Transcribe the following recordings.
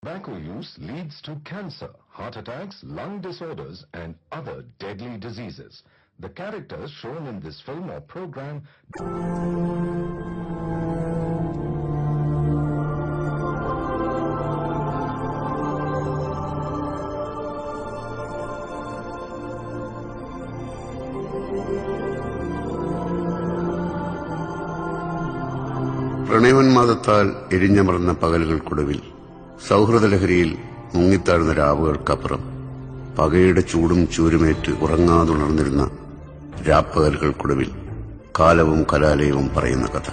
Tobacco use leads to cancer, heart attacks, lung disorders, and other deadly diseases. The characters shown in this film or program പ്രണയോന്മാദത്താൽ എരിഞ്ഞമർന്ന പകലുകൾക്കൊടുവിൽ സൗഹൃദലഹരിയിൽ മുങ്ങിത്താഴ്ന്ന രാവുകൾക്കപ്പുറം പകയുടെ ചൂടും ചൂരുമേറ്റ് ഉറങ്ങാതുണർന്നിരുന്ന രാപ്പകലുകൾക്കൊടുവിൽ കാലവും കലാലയവും പറയുന്ന കഥ.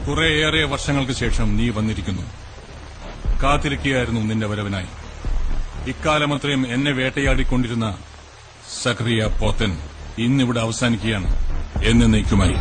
കുറേയേറെ വർഷങ്ങൾക്ക് ശേഷം നീ വന്നിരിക്കുന്നു. കാത്തിരിക്കുകയായിരുന്നു നിന്റെ വരവിനായി. ഇക്കാലമത്രയും എന്നെ വേട്ടയാടിക്കൊണ്ടിരുന്ന സക്കറിയ പോത്തൻ ഇന്നിവിടെ അവസാനിക്കുകയാണ് എന്നേക്കുമായി.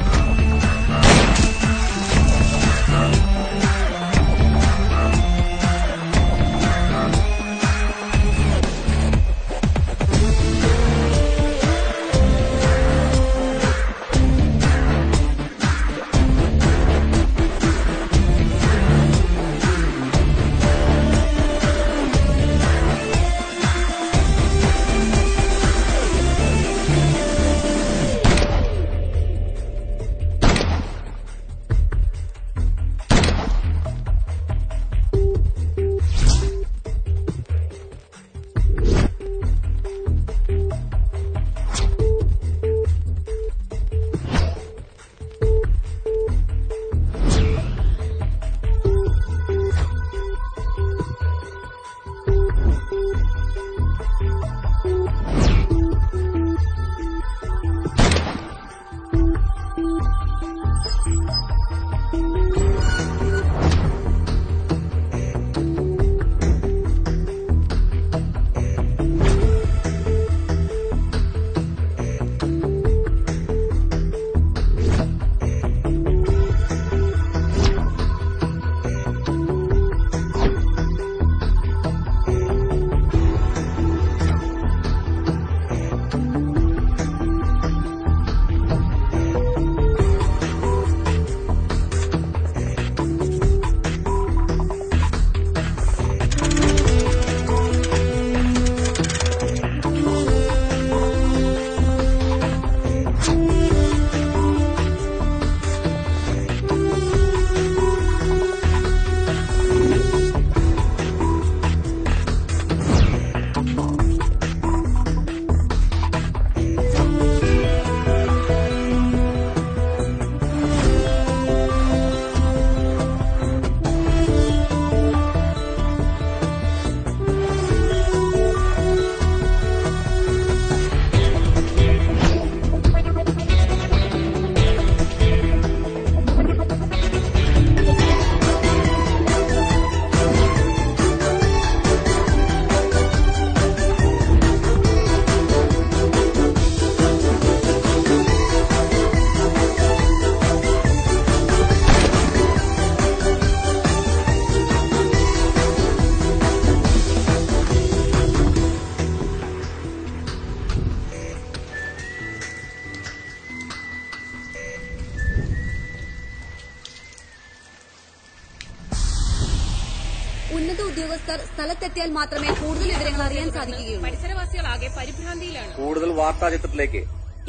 ഉന്നത ഉദ്യോഗസ്ഥർ സ്ഥലത്തെത്തിയാൽ മാത്രമേ കൂടുതൽ വിവരങ്ങൾ അറിയാൻ സാധിക്കുകയുള്ളൂ. പരിസരവാസികളാകെ പരിഭ്രാന്തിയിലാണ്. കൂടുതൽ വാർത്താചിത്രത്തിലേക്ക്.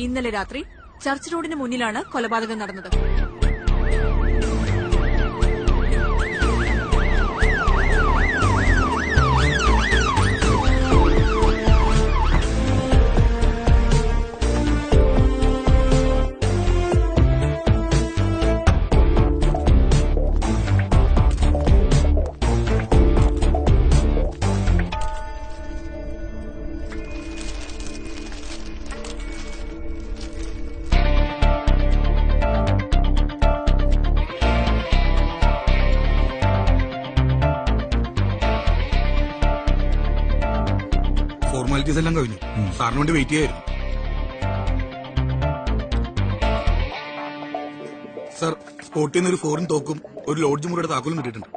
ഇന്നലെ രാത്രി ചർച്ച് റോഡിന് മുന്നിലാണ് കൊലപാതകം നടന്നത്. ഫോർമാലിറ്റീസ് എല്ലാം കഴിഞ്ഞു. സാറിന് വേണ്ടി വെയിറ്റ് ചെയ്യായിരുന്നു. സർ, സ്പോട്ടിൽ നിന്ന് ഒരു ഫോറിൻ തോക്കും ഒരു ലോഡ്ജ് മുറിയുടെ താക്കോലും കിട്ടിയിട്ടുണ്ട്.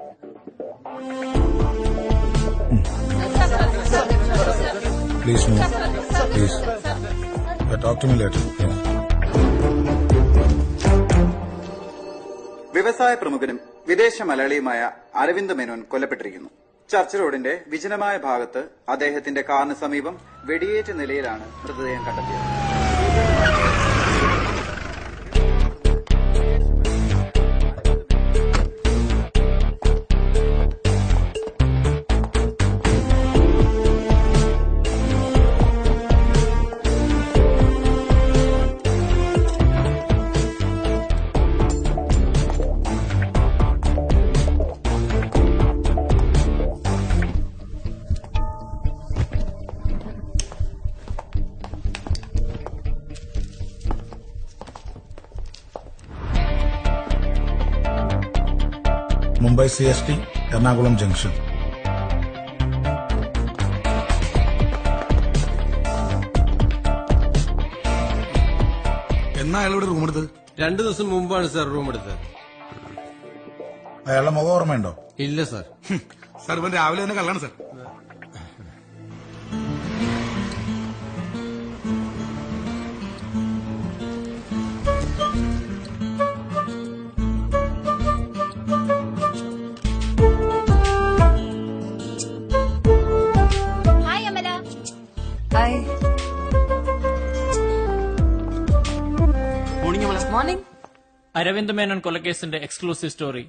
Please move. Please. Talk to me later. Yeah. വ്യവസായ പ്രമുഖനും വിദേശ മലയാളിയുമായ അരവിന്ദ് മേനോൻ കൊല്ലപ്പെട്ടിരിക്കുന്നു. ചർച്ച് റോഡിന്റെ വിജനമായ ഭാഗത്ത് അദ്ദേഹത്തിന്റെ കാറിന് സമീപം വെടിയേറ്റ നിലയിലാണ് മൃതദേഹം കണ്ടെത്തിയത്. Mumbai CST, Ernakulam Junction. എന്നാ അയാളോട് റൂം എടുത്തത്? 2 ദിവസം മുമ്പാണ് സാർ റൂം എടുത്തത്. അയാളുടെ മുഖം ഓർമ്മയുണ്ടോ? ഇല്ല സാർ. സാർ ഇവൻ രാവിലെ തന്നെ കള്ളാണ് സാർ. മോർണിംഗ്. അരവിന്ദ് മേനോൻ കൊലക്കേസിന്റെ എക്സ്ക്ലൂസീവ് സ്റ്റോറി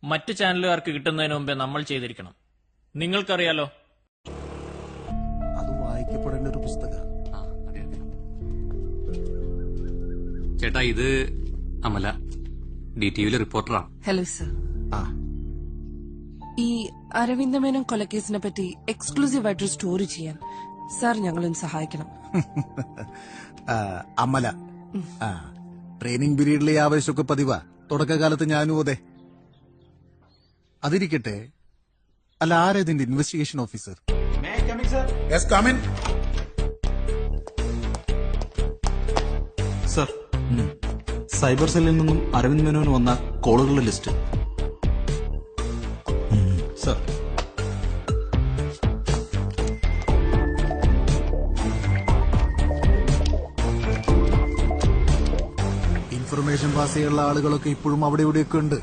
മറ്റ് ചാനലുകാർക്ക് കിട്ടുന്നതിന് മുമ്പേ നമ്മൾ ചെയ്തിരിക്കണം. നിങ്ങൾക്കറിയാലോ, അത് വായിക്കപ്പെടേണ്ട ഒരു പുസ്തകം. ചേട്ടാ, ഇത് അമല, DTVയിലെ റിപ്പോർട്ടറാണ്. Hello sir. ഈ അരവിന്ദ് മേനോൻ കൊലക്കേസിനെ പറ്റി എക്സ്ക്ലൂസീവ് ആയിട്ടൊരു സ്റ്റോറി ചെയ്യാൻ സാർ ഞങ്ങളൊന്ന് സഹായിക്കണം. അമല, ട്രെയിനിങ് പീരീഡിലെ ആവേശമൊക്കെ പതിവാ. തുടക്കകാലത്ത് ഞാനും അതെ. അതിരിക്കട്ടെ, അല്ല, ആരാ ഇതിന്റെ ഇൻവെസ്റ്റിഗേഷൻ ഓഫീസർ? സർ, സൈബർ സെല്ലിൽ നിന്നും അരവിന്ദ് മേനോന് വന്ന കോളുകളുടെ ലിസ്റ്റ്. സർ, ഇൻഫർമേഷൻ പാസ് ചെയ്യാനുള്ള ആളുകളൊക്കെ ഇപ്പോഴും അവിടെ ഇവിടെയൊക്കെ ഉണ്ട്.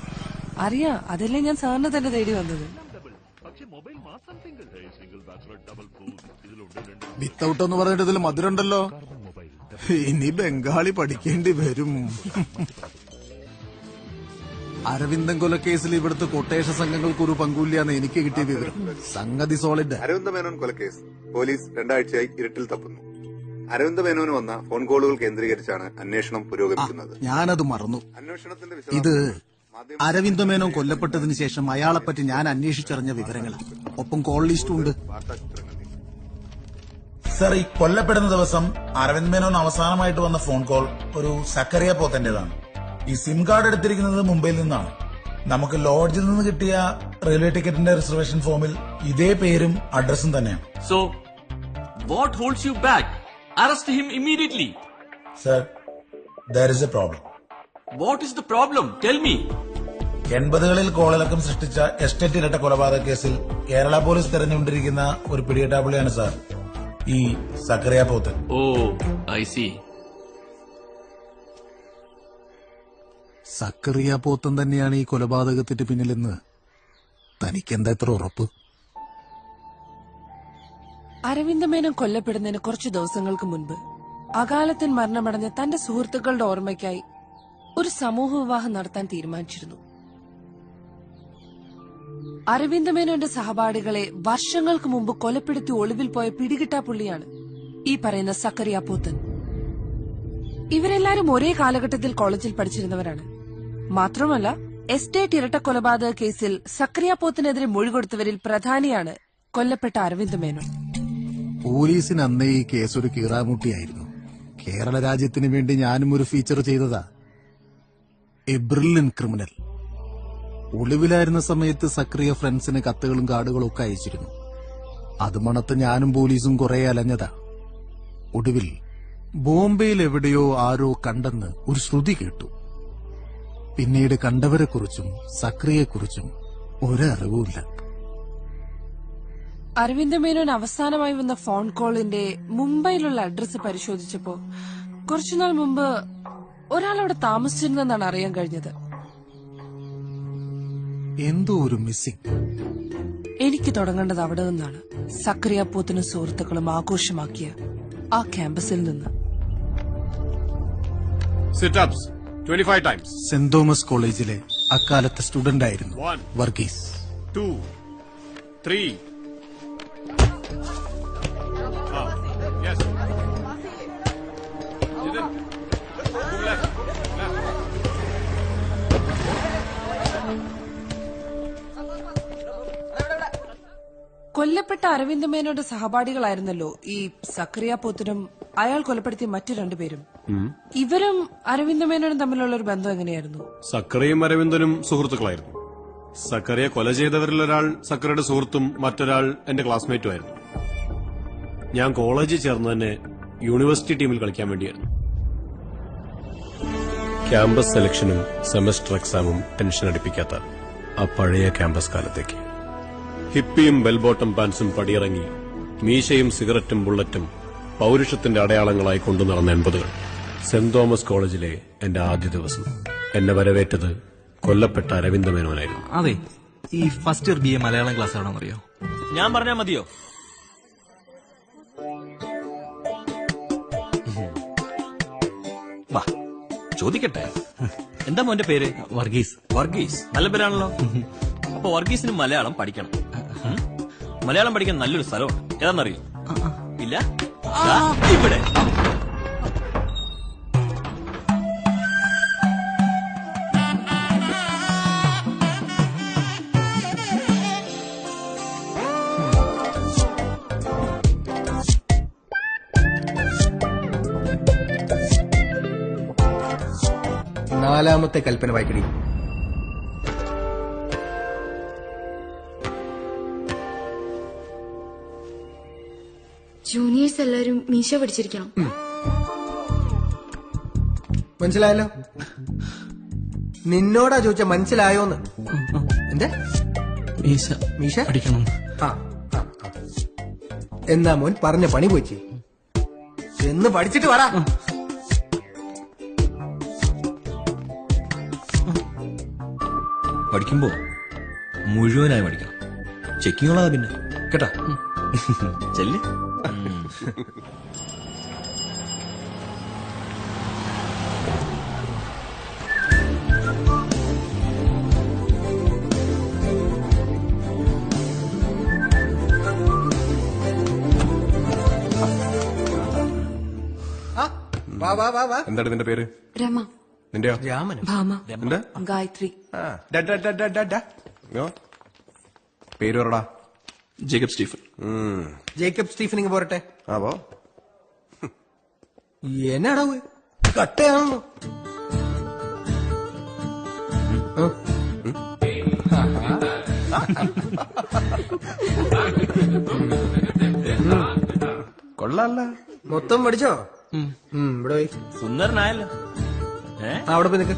അറിയാം, അതല്ലേ ഞാൻ സാറിനെ തന്നെ തേടി വന്നത്. വിത്തൗട്ട് എന്ന് പറഞ്ഞിട്ട് ഇതിൽ മധുരണ്ടല്ലോ. ഇനി ബംഗാളി പഠിക്കേണ്ടി വരും. അരവിന്ദൻ കൊലക്കേസിൽ ഇവിടുത്തെ കൊട്ടേഷ സംഘങ്ങൾക്ക് ഒരു പങ്കുമില്ലാന്ന് എനിക്ക് കിട്ടിയ വിവരം. സംഗതി സോളിഡ്. അരവിന്ദ് മേനോൻ കൊലക്കേസ് പോലീസ് 2 ആഴ്ചയായി ഇരുട്ടിൽ തപ്പുന്നു. അരവിന്ദ് മേനോന് വന്ന ഫോൺ കോളുകൾ കേന്ദ്രീകരിച്ചാണ് അന്വേഷണം പുരോഗമിക്കുന്നത്. ഞാനത് മറന്നു. ഇത് അരവിന്ദ് മേനോൻ കൊല്ലപ്പെട്ടതിന് ശേഷം അയാളെപ്പറ്റി ഞാൻ അന്വേഷിച്ചറിഞ്ഞ വിവരങ്ങൾ, ഒപ്പം കോൾ ലിസ്റ്റും ഉണ്ട്. സർ, ഈ കൊല്ലപ്പെടുന്ന ദിവസം അരവിന്ദ് മേനോൻ അവസാനമായിട്ട് വന്ന ഫോൺ കോൾ ഒരു സക്കറിയ പോത്തന്റേതാണ്. ഈ സിം കാർഡ് എടുത്തിരിക്കുന്നത് മുംബൈയിൽ നിന്നാണ്. നമുക്ക് ലോഡ്ജിൽ നിന്ന് കിട്ടിയ റെയിൽവേ ടിക്കറ്റിന്റെ റിസർവേഷൻ ഫോമിൽ ഇതേ പേരും അഡ്രസ്സും തന്നെയാണ്. So what holds you back? Arrest him immediately. Sir, there is a problem. What is the problem? Tell me. 80കളിൽ കോളിളക്കം സൃഷ്ടിച്ച എസ്റ്റേറ്റ് ഇരട്ട കൊലപാതക കേസിൽ കേരള പോലീസ് തെരഞ്ഞുകൊണ്ടിരിക്കുന്ന ഒരു പിടികിട്ടാപ്പുള്ളിയാണ് സാർ ഈ Zacharia Pothan. Oh, I see. Zacharia Pothan തന്നെയാണ് ഈ കൊലപാതകത്തിന് പിന്നിലെന്ന് തനിക്കെന്താ എത്ര ഉറപ്പ്? അരവിന്ദ് മേനോൻ കൊല്ലപ്പെടുന്നതിന് കുറച്ചു ദിവസങ്ങൾക്ക് മുൻപ് അകാലത്തിൽ മരണമടഞ്ഞ തന്റെ സുഹൃത്തുക്കളുടെ ഓർമ്മയ്ക്കായി ഒരു സമൂഹ വിവാഹം നടത്താൻ തീരുമാനിച്ചിരുന്നു. അരവിന്ദ് മേനോന്റെ സഹപാഠികളെ വർഷങ്ങൾക്ക് മുമ്പ് കൊലപ്പെടുത്തി ഒളിവിൽ പോയ പിടികിട്ടാപ്പുള്ളിയാണ് ഈ പറയുന്ന സക്കറിയ പോത്തൻ. ഇവരെല്ലാരും ഒരേ കാലഘട്ടത്തിൽ കോളേജിൽ പഠിച്ചിരുന്നവരാണ്. മാത്രമല്ല, എസ്റ്റേറ്റ് ഇരട്ട കൊലപാതക കേസിൽ സക്കറിയ പോത്തിനെതിരെ മൊഴി കൊടുത്തവരിൽ പ്രധാനിയാണ് കൊല്ലപ്പെട്ട അരവിന്ദ് മേനോൻ. പോലീസിന് അന്നേ ഈ കേസ് ഒരു കീറാമുട്ടിയായിരുന്നു. കേരള രാജ്യത്തിന് വേണ്ടി ഞാനും ഒരു ഫീച്ചർ ചെയ്തതാ, എ ബ്രില്യൻ ക്രിമിനൽ. ഒളിവിലായിരുന്ന സമയത്ത് സക്രിയ ഫ്രണ്ട്സിന് കത്തുകളും കാർഡുകളും ഒക്കെ അയച്ചിരുന്നു. അത് മണത്ത് ഞാനും പോലീസും കുറെ അലഞ്ഞതാ. ഒടുവിൽ ബോംബെയിൽ എവിടെയോ ആരോ കണ്ടെന്ന് ഒരു ശ്രുതി കേട്ടു. പിന്നീട് കണ്ടവരെക്കുറിച്ചും സക്രിയെക്കുറിച്ചും ഒരറിവുമില്ല. അരവിന്ദ് മേനോൻ അവസാനമായി വന്ന ഫോൺ കോളിന്റെ മുംബൈയിലുള്ള അഡ്രസ് പരിശോധിച്ചപ്പോ കുറച്ചുനാൾ മുമ്പ് ഒരാൾ അവിടെ താമസിച്ചിരുന്നെന്നാണ് അറിയാൻ കഴിഞ്ഞത്. എന്തോ ഒരു മിസ്സിംഗ്. എനിക്ക് തുടങ്ങേണ്ടത് അവിടെ നിന്നാണ്. സക്രിയ പോത്തിനും സുഹൃത്തുക്കളും ആഘോഷമാക്കിയ ആ ക്യാമ്പസിൽ നിന്ന്. സെന്റ് തോമസ് കോളേജിലെ അക്കാലത്തെ സ്റ്റുഡന്റ് ആയിരുന്നു വർഗീസ്. 2, 3. കൊല്ലപ്പെട്ട അരവിന്ദ് മേനോന്റെ സഹപാഠികളായിരുന്നല്ലോ ഈ സക്രിയ പോത്തിനും അയാൾ കൊലപ്പെടുത്തിയ മറ്റു രണ്ടുപേരും. ഇവരും അരവിന്ദ് മേനോനും തമ്മിലുള്ള ഒരു ബന്ധം എങ്ങനെയായിരുന്നു? സക്കറിയും അരവിന്ദനും സുഹൃത്തുക്കളായിരുന്നു. സക്കറിയെ കൊല ചെയ്തവരിൽ ഒരാൾ സക്കറിയുടെ സുഹൃത്തും മറ്റൊരാൾ എന്റെ ക്ലാസ്മേറ്റും ആയിരുന്നു. ഞാൻ കോളേജിൽ ചേർന്ന് തന്നെ യൂണിവേഴ്സിറ്റി ടീമിൽ കളിക്കാൻ വേണ്ടിയായിരുന്നു. ക്യാമ്പസ് സെലക്ഷനും സെമസ്റ്റർ എക്സാമും ടെൻഷൻ അടിപ്പിക്കാത്ത ആ പഴയ ക്യാമ്പസ് കാലത്തേക്ക് ഹിപ്പിയും ബെൽബോട്ടം പാൻസും പടിയിറങ്ങി മീശയും സിഗരറ്റും ബുള്ളറ്റും പൌരുഷത്തിന്റെ അടയാളങ്ങളായി കൊണ്ടു നടന്ന 80-കൾ. സെന്റ് തോമസ് കോളേജിലെ എന്റെ ആദ്യ ദിവസം എന്നെ വരവേറ്റത് കൊല്ലപ്പെട്ട അരവിന്ദ് മേനോനായിരുന്നു. അതെ, ഈ first year BA Malayalam class ആണെന്നറിയോ? ഞാൻ പറഞ്ഞാ മതിയോ? വാ ചോദിക്കട്ടെ. എന്താ മോന്റെ പേര്? വർഗീസ്. വർഗീസ് നല്ല പേരാണല്ലോ. അപ്പൊ വർഗീസിന് മലയാളം പഠിക്കണം. മലയാളം പഠിക്കാൻ നല്ലൊരു സ്ഥലമുണ്ട്. ഏതാണെന്നറിയോ? ഇല്ല, ഇവിടെ. നാലാമത്തെ കൽപ്പന വായിക്കടി. ജൂനിയേഴ്സ് എല്ലാരും മീശ പിടിച്ചിരിക്കണം. മനസ്സിലായല്ലോ? നിന്നോടാ ചോദിച്ച മനസ്സിലായോന്ന്? എന്താ മീശ മീശ പഠിക്കണം. എന്നാ മോൻ പറഞ്ഞ പണി പോയി എന്ന് പഠിച്ചിട്ട് വരാ. പഠിക്കുമ്പോ മുഴുവനായി പഠിക്കണം. ചെക്കിംഗ് ഉള്ളതാ പിന്നെ കേട്ടാ. ചെല്ല്. എന്താണ് നിന്റെ പേര്? രമ. നിന്റെയോ? രാമൻ. ഭാമ. എന്താ? ഗായത്രി. പേര് പറടാ. Jacob Stephen. ജേക്കബ് സ്റ്റീഫൻ ഇങ്ങ് പോരട്ടെ. ആവോ എന്നാടാ കട്ടയാണല്ലോ. കൊള്ളാല്ല. മൊത്തം പഠിച്ചോ? ഇവിടെ പോയി. സുന്ദരനായല്ലോ. അവിടെ പോയി നിൽക്ക്.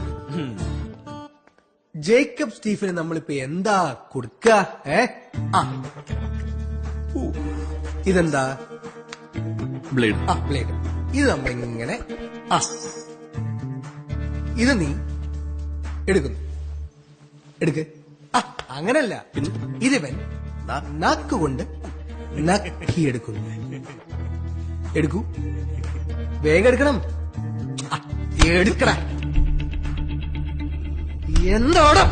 ജേക്കബ് സ്റ്റീഫന് നമ്മളിപ്പോ എന്താ കൊടുക്ക? ഇതെന്താ? ബ്ലേഡ്. ബ്ലേഡ്. ഇത് നമ്മളിങ്ങനെ ഇത് നീ എടുക്കുന്നു. എടുക്ക്. അങ്ങനല്ല, ഇതിവൻ നാക്കുകൊണ്ട് നക്കിയെടുക്കുന്നു. എടുക്കൂ, വേഗം എടുക്കണം. എടുക്കട. എന്തോടെ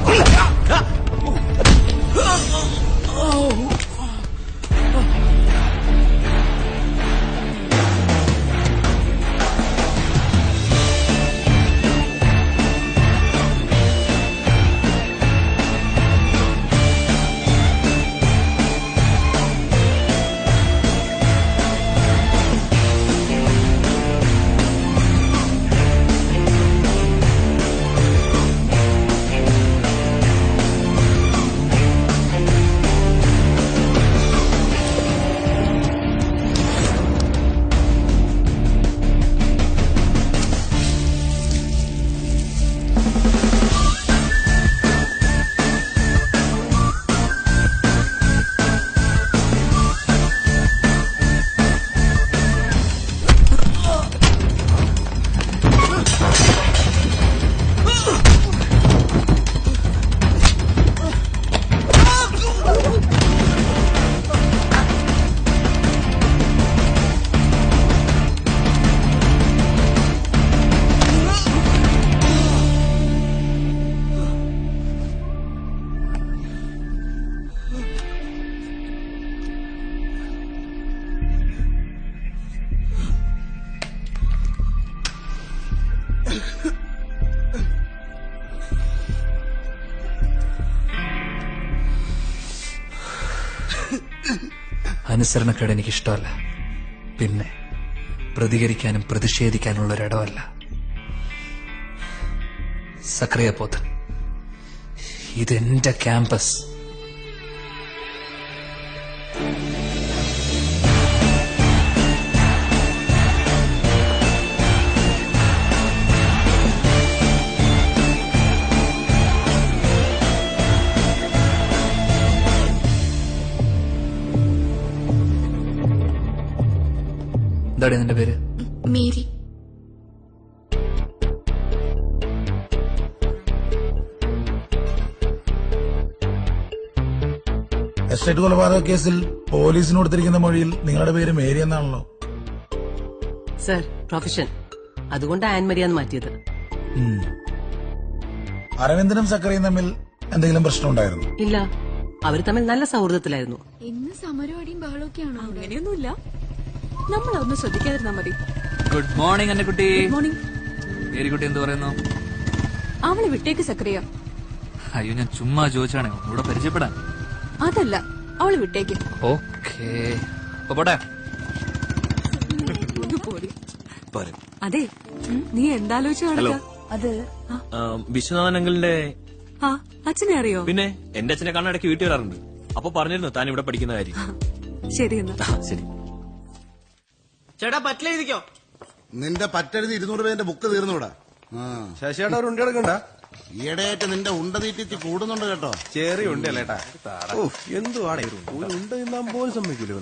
അനുസരണക്കേട് എനിക്കിഷ്ടമല്ല. പിന്നെ പ്രതികരിക്കാനും പ്രതിഷേധിക്കാനുള്ള ഒരിടമല്ല. സക്രിയ പോത്തൻ, ഇതെന്റെ ക്യാമ്പസ്. എന്താടി നിന്റെ പേര്? മേരി. എസ്റ്റേറ്റ് കൊലപാതക കേസിൽ പോലീസിന് കൊടുത്തിരിക്കുന്ന മൊഴിയിൽ നിങ്ങളുടെ പേര് മേരി എന്നാണല്ലോ. സർ, പ്രൊഫഷൻ, അതുകൊണ്ട് ആൻമരി എന്ന് മാറ്റിയത്. അരവിന്ദനും സക്കറിയും തമ്മിൽ എന്തെങ്കിലും പ്രശ്നം ഉണ്ടായിരുന്നു? ഇല്ല, അവർ തമ്മിൽ നല്ല സൗഹൃദത്തിലായിരുന്നു. ഇന്ന് സമരവടിയും ബഹളമൊക്കെയാണോ? അങ്ങനെയൊന്നുമില്ല, നമ്മളൊന്നും ശ്രദ്ധിക്കാതിരുന്നാ മതി. ഗുഡ് മോർണിംഗ് എന്റെ കുട്ടി. Good morning. മേരിക്കുട്ടി എന്ത് പറയുന്നു? അവളെ വിട്ടേക്ക് സക്രിയ. അയ്യോ, ഞാൻ ചുമ്മാ ചോദിച്ചാണ്, ഇവിടെ പരിചയപ്പെടാൻ. അതല്ല, അവളെ വിട്ടേക്ക്. ഓക്കേ, പോട്ടെ. അതെ, നീ എന്താലോചിച്ചു നടക്ക? അത് വിശ്വനാഥൻ അങ്കിളിന്റെ അച്ഛനെ അറിയോ? പിന്നെ എന്റെ അച്ഛനെ കാണാൻ ഇടയ്ക്ക് വീട്ടിൽ വരാറുണ്ട്. അപ്പൊ പറഞ്ഞിരുന്നു താൻ ഇവിടെ പഠിക്കുന്ന കാര്യം. ശരി എന്നാ. ശരി ചേട്ടാ, പറ്റിലെഴുതിക്കോ. നിന്റെ പറ്റെഴുതി 200 രൂപേന്റെ ബുക്ക് തീർന്നൂടാ. ശശിയേട്ടാ, ഒരു ഉണ്ട എടുക്കണ്ട. ഈയിടെയായിട്ട് നിന്റെ ഉണ്ട തീറ്റിച്ച് കൂടുന്നുണ്ട് കേട്ടോ. ചെറിയ ഉണ്ടല്ലേട്ടാ. എന്തുവാണ് ഒരു ഉണ്ട തിന്നാൻ പോലും സമ്മതിക്കൂല.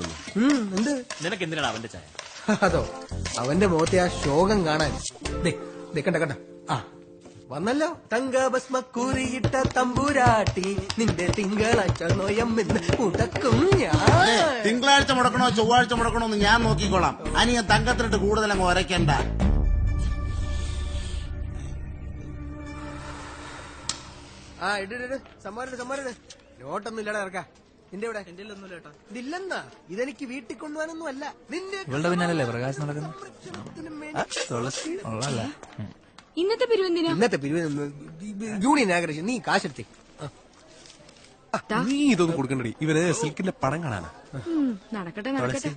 എന്ത് നിനക്ക് എന്തിനാണ് അവന്റെ ചായ? അതോ, അവന്റെ മുഖത്തെ ആ ശോകം കാണാൻ. കണ്ട കണ്ട. ആ വന്നല്ലോ. തങ്കഭസ്മക്കൂറിയിട്ട തമ്പുരാട്ടി, നിന്റെ തിങ്കളാഴ്ച നോയമ്മെന്ന് മുടക്കും ഞാൻ. തിങ്കളാഴ്ച മുടക്കണോ ചൊവ്വാഴ്ച മുടക്കണോ എന്ന് ഞാൻ നോക്കിക്കോളാം. അനി ഞാൻ തങ്കത്തിലിട്ട് കൂടുതലങ്ങ് ഉരയ്ക്കണ്ട. ആ ഇട് സമ്മാനം നോട്ടൊന്നും ഇല്ലടാ ഇറക്കാ. നിന്റെ ഇവിടെ ഇതില്ലെന്നാ. ഇതെനിക്ക് വീട്ടിൽ കൊണ്ടുപോകാനൊന്നും അല്ല. നിന്റെ ഇവളുടെ പിന്നാലല്ലേ പ്രകാശ് നടക്കുന്നു. ഇന്നത്തെ പിരിവെന്തിനാ? ഇന്നത്തെ പിരിവ് യൂണിയൻ ആഗ്രഹിച്ചു. നീ കാശെടുത്തേ. നീ ഇതൊന്നും കൊടുക്കണ്ടടി. ഇവന് സിൽക്കിന്റെ പടം കാണാനാ. നടക്കട്ടെ.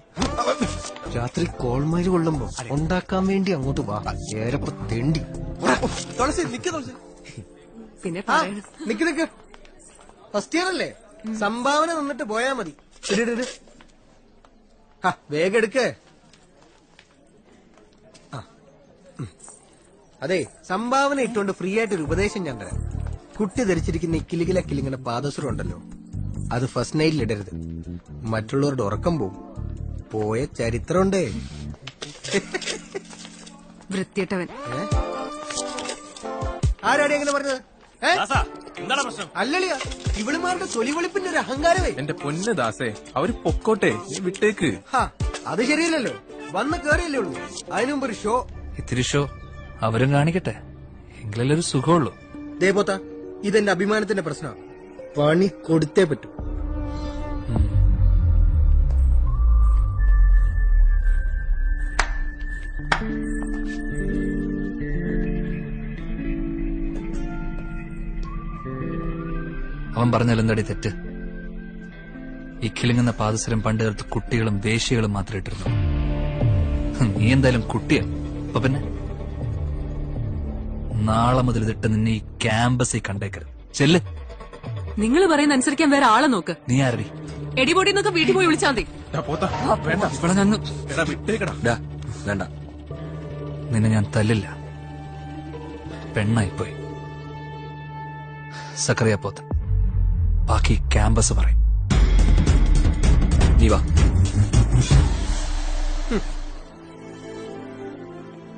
രാത്രി കോൾമേര് കൊള്ളുമ്പോ ഉണ്ടാക്കാൻ വേണ്ടി അങ്ങോട്ട് വാ. ഏരപ്പ തെണ്ടി. തുളസി നിക്ക്. തുളസി പിന്നെ നിക്ക്. ഫസ്റ്റ് ഇയർ അല്ലേ? സംഭാവന നിന്നിട്ട് പോയാ മതി. വേഗം എടുക്ക്. അതെ, സംഭാവന ഇട്ടുകൊണ്ട് ഫ്രീ ആയിട്ട് ഒരു ഉപദേശം ഞാൻ തരാം. കുട്ടി ധരിച്ചിരിക്കുന്ന ഈ കിലുകിലിങ്ങനെ പാദസരം ഉണ്ടല്ലോ, അത് ഫസ്റ്റ് നൈറ്റിൽ ഇടരുത്. മറ്റുള്ളവരുടെ ഉറക്കം പോവും. പോയ ചരിത്രമുണ്ടേ. വൃത്തിയിട്ടവൻ. ആരാടി എങ്ങനെ പറഞ്ഞത്? എന്താണ് പ്രശ്നം? അല്ലളിയാ, ഇവളുമാരുടെ തൊലിവെളിപ്പിന്റെ ഒരു അഹങ്കാരമേ. എന്റെ പൊന്ന് ദാസേ, അവര് പൊക്കോട്ടെ, വിട്ടേക്ക്. അത് ശരിയല്ലല്ലോ. വന്ന് കേറിയല്ലേ ഉള്ളൂ. അതിനു മുമ്പ് ഒരു ഷോ. ഇത്തിരി ഷോ അവരും കാണിക്കട്ടെ, എങ്കിലല്ലേ ഒരു സുഖമുള്ളൂ. ദേവോത്ത, ഇതെന്റെ അഭിമാനത്തിന്റെ പ്രശ്നമാണ്. പണി കൊടുത്തേ പറ്റൂ. അവൻ പറഞ്ഞാലെന്താടി തെറ്റ്? ഈ കിളിങ്ങുന്ന പാദസരം പണ്ട് കാലത്ത് കുട്ടികളും വേശ്യകളും മാത്രം ഇട്ടിരുന്നു. നീ എന്തായാലും കുട്ടിയാ. അപ്പൊ പിന്നെ നാളെ മുതൽ ഇതിട്ട് നിന്നെ ഈ ക്യാമ്പസിൽ കണ്ടേക്കരുത്. ചെല്ല്. നിങ്ങൾ പറയുന്ന അനുസരിക്കാൻ വേറെ ആളെ നോക്ക്. നീ ആരടി? എടിപൊടിന്നൊക്കെ വീട്ടിൽ പോയി വിളിച്ചാൽ മതി. വേണ്ട, നിന്നെ ഞാൻ തല്ലില്ല. പെണ്ണായിപ്പോയി. സക്കറിയ പോത്ത്, ബാക്കി ക്യാമ്പസ് പറയും. നീ വാ.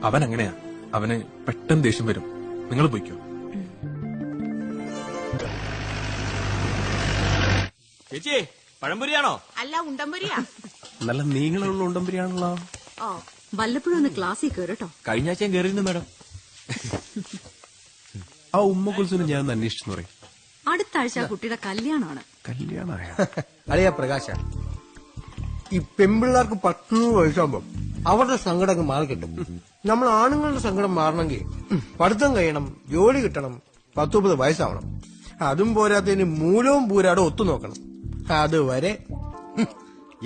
അവൻ അങ്ങനെയാ, അവന് പെട്ടെന്ന് ദേഷ്യം വരും. നിങ്ങൾ പോയിക്കോ. ചേച്ചി, പഴംപൊരിയാണോ? അല്ല, ഉണ്ടംപൊരിയാ. നല്ല നീങ്ങളുള്ള ഉണ്ടംപൊരിയാണല്ലോ. വല്ലപ്പോഴും ഒന്ന് ക്ലാസ്സിൽ കയറട്ടോ. കഴിഞ്ഞ ആഴ്ചയും കയറിയിരുന്നു മാഡം. ആ ഉമ്മ കുൽസിനെ ഞാൻ അന്വേഷിച്ചു പറയും. അടുത്ത ആഴ്ച കുട്ടിയുടെ കല്യാണമാണ്. കല്യാണമായ അളിയാ പ്രകാശ, ഈ പെമ്പിള്ളാർക്ക് 10 വയസ്സാകുമ്പോ അവരുടെ സങ്കടം മാറി കിട്ടും. നമ്മൾ ആണുങ്ങളുടെ സങ്കടം മാറണമെങ്കിൽ പഠിത്തം കഴിയണം, ജോലി കിട്ടണം, 10-30 വയസ്സാവണം. അതും പോരാത്തതിന് മൂലവും പൂരാടും ഒത്തു നോക്കണം. അതുവരെ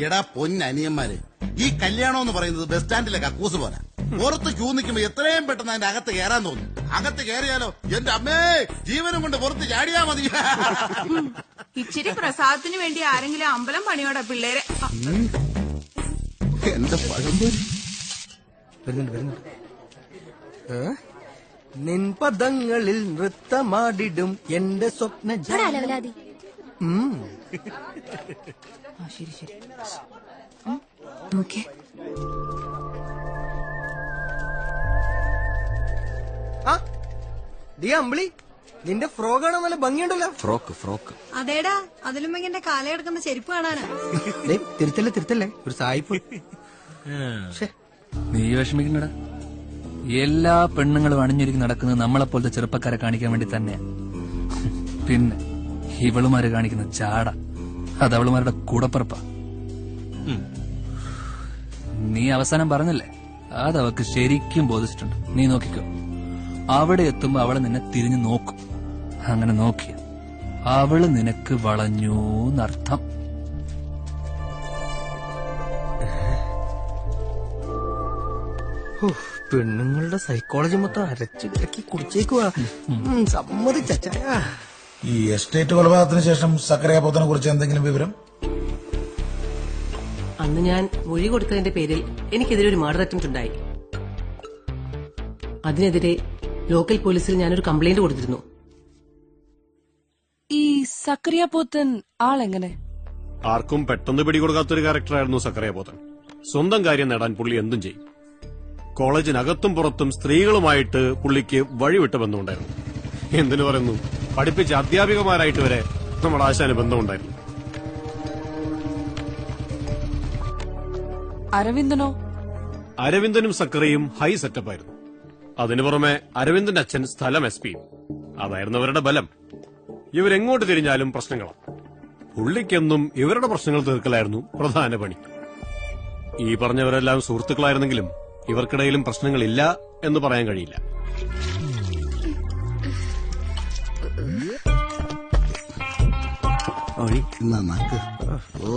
എടാ പൊന്നനിയന്മാര്, ഈ കല്യാണം എന്ന് പറയുന്നത് ബസ് സ്റ്റാൻഡിലെ കക്കൂസ് പോലെ. പുറത്ത് ക്യൂ നിൽക്കുമ്പോ എത്രയും പെട്ടെന്ന് അതിന്റെ അകത്ത് കയറാൻ തോന്നും. അകത്ത് കയറിയാലോ എന്റെ അമ്മേ ജീവനും കൊണ്ട് പുറത്ത് ചാടിയാ മതി. ഇച്ചിരി പ്രസാദത്തിന് വേണ്ടി ആരെങ്കിലും അമ്പലം പണിയോടാ പിള്ളേരെ. എന്റെ പഴംപൊരി വരുന്നുണ്ട്. നിൻ പദങ്ങളിൽ നൃത്തമാടിടും എന്റെ സ്വപ്ന. ശരി ശരി നോക്കേ. അമ്പിളി, നിന്റെ ഫ്രോക്ക് കാണാൻ നല്ല ഭംഗിയുണ്ടല്ലോ. ഫ്രോക്ക് അതേടാ, അതിലും എന്റെ കാല കിടക്കുന്ന ചെരുപ്പ് കാണാനാ. തിരുത്തല്ലേ ഒരു സായിപ്പ്. നീ വിഷമിക്കണ്ടടാ. എല്ലാ പെണ്ണുങ്ങളും അണിഞ്ഞൊരുക്കി നടക്കുന്നത് നമ്മളെപ്പോലത്തെ ചെറുപ്പക്കാരെ കാണിക്കാൻ വേണ്ടി തന്നെയാ. പിന്നെ ഇവളുമാര് കാണിക്കുന്ന ചാട അത് അവളുമാരുടെ കൂടപ്പറപ്പാ. നീ അവസാനം പറഞ്ഞല്ലേ, അതവക്ക് ശരിക്കും ബോധിച്ചിട്ടുണ്ട്. നീ നോക്കിക്കോ, അവിടെ എത്തുമ്പോ അവള് നിന്നെ തിരിഞ്ഞു നോക്കും. അങ്ങനെ നോക്കിയ അവള് നിനക്ക് വളഞ്ഞൂന്നർത്ഥം. പെണ്ണുങ്ങളുടെ സൈക്കോളജി മൊത്തം അരച്ചു കിടക്കി കുടിച്ചേക്കുവാ. സമ്മതിച്ച. ഈ എസ്റ്റേറ്റ് കൊലപാതകത്തിന് ശേഷം സക്കറിയ പോത്തനെ കുറിച്ച് എന്തെങ്കിലും വിവരം? അന്ന് ഞാൻ മൊഴി കൊടുത്തതിന്റെ പേരിൽ എനിക്കെതിരെ ഒരു മർഡർ അറ്റംപ്റ്റ് ഉണ്ടായി. അതിനെതിരെ ലോക്കൽ പോലീസിൽ ഞാനൊരു കംപ്ലൈന്റ് കൊടുത്തിരുന്നു. ഈ സക്കറിയ പോത്തൻ ആളെങ്ങനെ? ആർക്കും പെട്ടെന്ന് പിടികൊടുക്കാത്തൊരു ക്യാരക്ടറായിരുന്നു സക്കറിയ പോത്തൻ. സ്വന്തം കാര്യം നേടാൻ പുള്ളി എന്തും ചെയ്യും. കോളേജിനകത്തും പുറത്തും സ്ത്രീകളുമായിട്ട് പുള്ളിക്ക് വഴിവിട്ട ബന്ധമുണ്ടായിരുന്നു. എന്തിനു പറയുന്നു, പഠിപ്പിച്ച അധ്യാപികമാരായിട്ട് വരെ നമ്മുടെ ആശാന് ബന്ധമുണ്ടായിരുന്നു. അരവിന്ദനോ? അരവിന്ദനും സക്കറിയും ഹൈ സെറ്റപ്പായിരുന്നു. അതിനു പുറമെ അരവിന്ദന്റെ അച്ഛൻ സ്ഥലം SP. അതായിരുന്നു അവരുടെ ബലം. ഇവരെങ്ങോട്ട് തിരിഞ്ഞാലും പ്രശ്നങ്ങളാണ്. പുള്ളിക്കെന്നും ഇവരുടെ പ്രശ്നങ്ങൾ തീർക്കലായിരുന്നു പ്രധാന പണി. ഈ പറഞ്ഞവരെല്ലാം സുഹൃത്തുക്കളായിരുന്നെങ്കിലും ഇവർക്കിടയിലും പ്രശ്നങ്ങളില്ല എന്ന് പറയാൻ കഴിയില്ല. ഓ,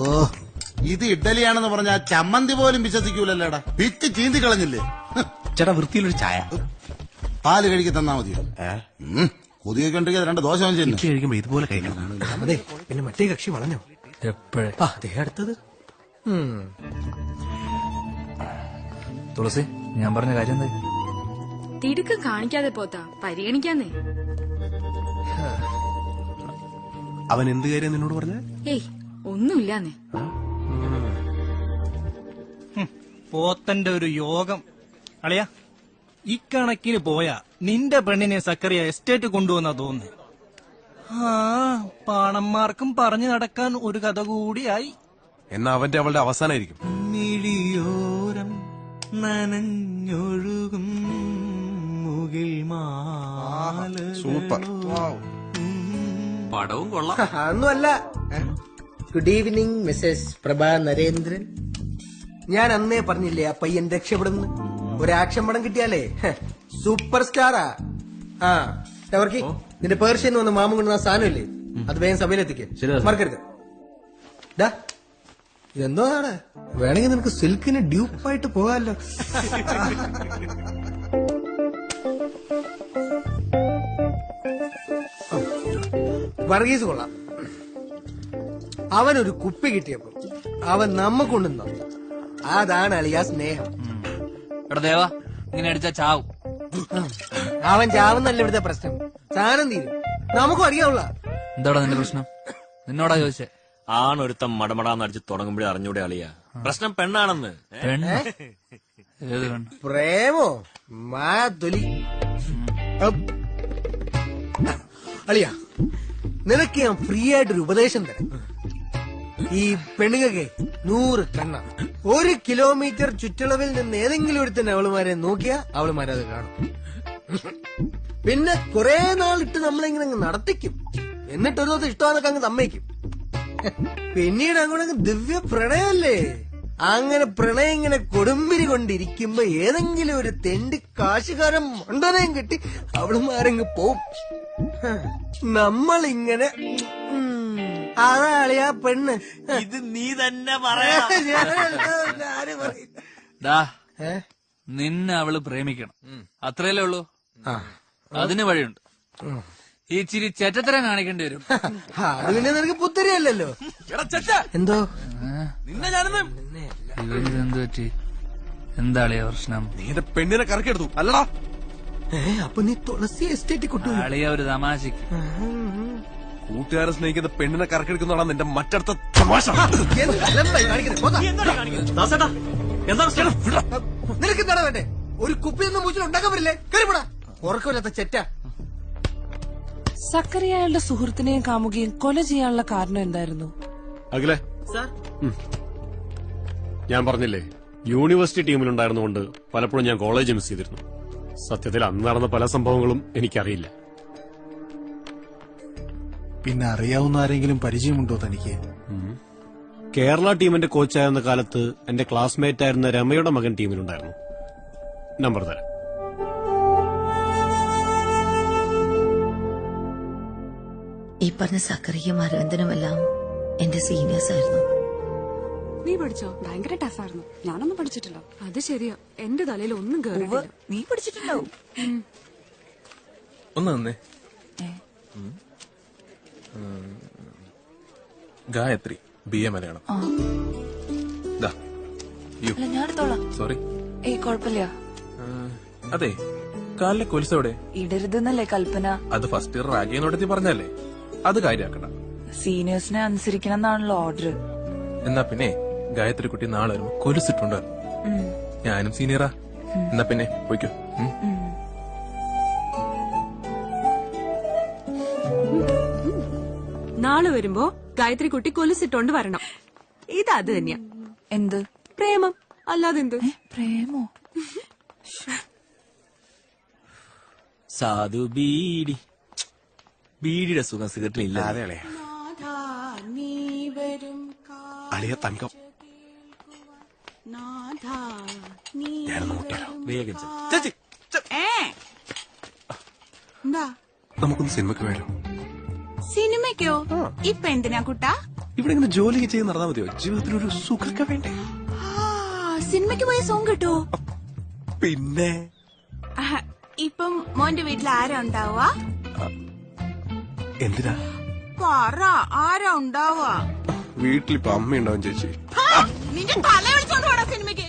ഇത് ഇഡ്ഡലിയാണെന്ന് പറഞ്ഞാൽ ചമ്മന്തി പോലും വിശ്വസിക്കൂലല്ലേടാ. പിച്ച് ചീന്തി കളഞ്ഞില്ലേ. ചേട്ടാ വൃത്തിയിലൊരു ചായ. പാല് കഴുകി തന്നാ മതിയോ? കൊതിയൊക്കെ 2 ദോശ കഴിക്കുമ്പോ ഇതുപോലെ കഴിക്കണം. അതെ, പിന്നെ മറ്റേ കക്ഷി വളഞ്ഞോ? എപ്പോഴേ അടുത്തത്. തുളസി, ഞാൻ പറഞ്ഞ കാര്യം എന്താ? തിടുക്കം കാണിക്കാതെ പോത്താ, പരിഗണിക്കാന്നേ. അവൻ എന്ത് കാര്യം നിന്നോട് പറഞ്ഞ? ഏയ് ഒന്നുമില്ലാന്നേ. പോത്തന്റെ ഒരു യോഗം. അളിയാ, ഇക്കണക്കിന് പോയാ നിന്റെ പെണ്ണിനെ സക്കറിയ എസ്റ്റേറ്റ് കൊണ്ടുവന്നാ തോന്നുന്നു. പാണന്മാർക്കും പറഞ്ഞു നടക്കാൻ ഒരു കഥ കൂടിയായി. എന്നാ അവന്റെ അവളുടെ അവസാനായിരിക്കും. മിഴിയോരം നനഞ്ഞൊഴുകും മുകിൽ മാല. സൂപ്പർ. പടവും കൊള്ളാം. ഒന്നുമല്ല. ഗുഡ് ഈവനിങ് മിസ്സസ് പ്രഭാ നരേന്ദ്രൻ. ഞാൻ അന്നേ പറഞ്ഞില്ലേ ആ പയ്യൻ രക്ഷപ്പെടുന്നു. ഒരു ആക്ഷൻ പടം കിട്ടിയാലേ സൂപ്പർ സ്റ്റാറാ. ടവർക്കി, നിന്റെ പേർഷ്യന്ന് വന്ന് മാമൻ കൊണ്ടുവന്ന സാധനമില്ലേ, അത് വേഗം സഭയിലെത്തിക്കേ. മറക്കരുത്. ഇതെന്തോ ആണ്, വേണമെങ്കിൽ നിനക്ക് സിൽക്കിന് ഡ്യൂപ്പായിട്ട് പോകാമല്ലോ. വർഗീസ് കൊള്ളാം. അവനൊരു കുപ്പി കിട്ടിയപ്പോ അവൻ നമ്മ കൊണ്ടുവന്നു. അതാണ് അളിയാ സ്നേഹം. എടാ ദേവാ, ഇങ്ങനെ അടിച്ചാ ചാവും. അവൻ ചാവുന്നല്ല ഇവിടുത്തെ പ്രശ്നം. സാധനം തീരും, നമുക്കും അറിയാവുള്ള. എന്താടാ നിന്റെ പ്രശ്നം? നിന്നോടാ ചോദിച്ചേ. ആണൊരുത്തം മടമടാന്നടിച്ച് തുടങ്ങുമ്പോഴേ അറിഞ്ഞൂടെ അളിയാ, പ്രശ്നം പെണ്ണാണെന്ന്. പ്രേമോ മാതൊലി. അളിയാ, നിനക്ക് ഞാൻ ഫ്രീ ആയിട്ടൊരു ഉപദേശം തരാം. ഈ പെണ്ണുങ്ങൾക്ക് 100 കണ്ണ. 1 കിലോമീറ്റർ ചുറ്റളവിൽ നിന്ന് ഏതെങ്കിലും ഒരുത്തന്നെ അവളുമാരെ നോക്കിയാ അവളുമാരത് കാണും. പിന്നെ കുറെ നാളിട്ട് നമ്മളിങ്ങനെ നടത്തിക്കും. എന്നിട്ട് ഒരു ദിവസം ഇഷ്ടമാണെന്നൊക്കെ അങ്ങ് സമ്മതിക്കും. പിന്നീട് അങ്ങോട്ടങ്ങ് ദിവ്യ പ്രണയല്ലേ. അങ്ങനെ പ്രണയം ഇങ്ങനെ കൊടുമ്പിരി കൊണ്ടിരിക്കുമ്പോ ഏതെങ്കിലും ഒരു തെണ്ടി കാശുകാരൻ മണ്ടനയും കിട്ടി അവളുമാരങ്ങ് പോവും. നമ്മളിങ്ങനെ അതാളിയാ പെണ്ണ്. ഇത് നീ തന്നെ പറയാ. നിന്നെ അവള് പ്രേമിക്കണം, അത്രയല്ലേ ഉള്ളൂ. അതിന് വഴിയുണ്ട്. ഈ ചിരി ചെറ്റത്തരം കാണിക്കേണ്ടി വരും. അത് പിന്നെ നിനക്ക് പുത്തരിയല്ലോ. എന്തോ നിന്നെ ഞാനെന്ന് ഇവരിതെന്ത് പറ്റി? എന്താളിയാ പ്രശ്നം? നീ എന്റെ പെണ്ണിനെ കറക്കിയെടുത്തു അല്ലടാ. അപ്പൊ നീ തുളസി എസ്റ്റേറ്റ് കൊണ്ടുപോയി. അളിയ ഒരു തമാശക്ക്. കൂട്ടുകാരെ സ്നേഹിക്കുന്ന പെണ്ണിനെ കറക്കിയെടുക്കുന്നതാണ് നിന്റെ മറ്റടുത്ത തമാശ. നിനക്ക് എന്താണ് വേണ്ടേ? ഒരു കുപ്പിയൊന്നും മൂച്ചിൽ ഉണ്ടാക്കാൻ പറ്റില്ലേ? കയറിപ്പോടാ, ഉറക്കമില്ലാത്ത ചെറ്റ. സക്കറിയ അയാളുടെ സുഹൃത്തിനെയും കാമുകയും കൊല ചെയ്യാനുള്ള കാരണം എന്തായിരുന്നു? അഖിലേ, ഞാൻ പറഞ്ഞില്ലേ യൂണിവേഴ്സിറ്റി ടീമിലുണ്ടായിരുന്നുകൊണ്ട് പലപ്പോഴും ഞാൻ കോളേജ് മിസ് ചെയ്തിരുന്നു. സത്യത്തിൽ അന്ന് നടന്ന പല സംഭവങ്ങളും എനിക്കറിയില്ല. പിന്നെ അറിയാവുന്ന ആരെങ്കിലും പരിചയമുണ്ടോ തനിക്ക്? കേരള ടീമിന്റെ കോച്ചായിരുന്ന കാലത്ത് എന്റെ ക്ലാസ്മേറ്റ് ആയിരുന്ന രമയുടെ മകൻ ടീമിലുണ്ടായിരുന്നു. നമ്പർ തരാം. ഈ പറഞ്ഞ സക്കറിയും അരവിന്ദനുമെല്ലാം എന്റെ സീനിയേഴ്സ് ആയിരുന്നു. നീ പഠിച്ചോ? ഭയങ്കര ടഫായിരുന്നു. ഞാനൊന്നും പഠിച്ചിട്ടില്ല. അത് ശരിയാ, എന്റെ തലയിൽ ഒന്നും കേറില്ല. നീ പഠിച്ചിട്ടുണ്ടാവും. ഒന്ന് തന്നെ ഗായത്രി BA മലയാളം. ഞാനെടുത്തോളാം. സോറി. ഏയ് കുഴപ്പമില്ല. അതെ, കാലിലെ കൊലുസോടെ ഇടരുതെന്നല്ലേ കൽപ്പന? അത് ഫസ്റ്റ് ഇയർ റാഗ് ചെയ്യുന്നോടത്തി പറഞ്ഞല്ലേ, അത് കാര്യാക്കണ്ട. സീനിയേഴ്സിനെ അനുസരിക്കണം എന്നാണല്ലോ ഓർഡർ. എന്നാ പിന്നെ ഗായത്രി കുട്ടി നാളെ വരുമ്പോ കൊലുസിട്ടുണ്ട്. ഞാനും സീനിയറാ. എന്നാ പിന്നെ പോയിക്കോ. നാളെ വരുമ്പോ ഗായത്രി കുട്ടി കൊലുസിട്ടോണ്ട് വരണം. ഇത് അത് തന്നെയാ. എന്ത് പ്രേമം അല്ലാതെ എന്ത്? പ്രേമോ? സാധു ബീഡിയുടെ സുഖം സിഗരറ്റിലില്ല. അളിയ തങ്കം വേഗം എന്താ നമുക്കൊന്ന് സിനിമക്ക് വേണം. സിനിമയ്ക്കോ? ഇപ്പൊ എന്തിനാ കുട്ടാ? ഇവിടെ ഇങ്ങനെ ജോലി ചെയ്ത് നടന്നാ മതിയോ? ജീവിതത്തിൽ ഒരു സുഖമൊക്കെ വേണ്ടേ? സിനിമയ്ക്ക് പോയ സോങ് കിട്ടുവോ? പിന്നെ ഇപ്പം മോന്റെ വീട്ടിൽ ആരാ ഉണ്ടാവുക? എന്തിനാ പറ, ആരാ ഉണ്ടാവുക? വീട്ടിലിപ്പോ അമ്മയുണ്ടാവും ചേച്ചി. നിന്റെ തല വിളിച്ചോണ്ട് പോടാ സിനിമയ്ക്ക്.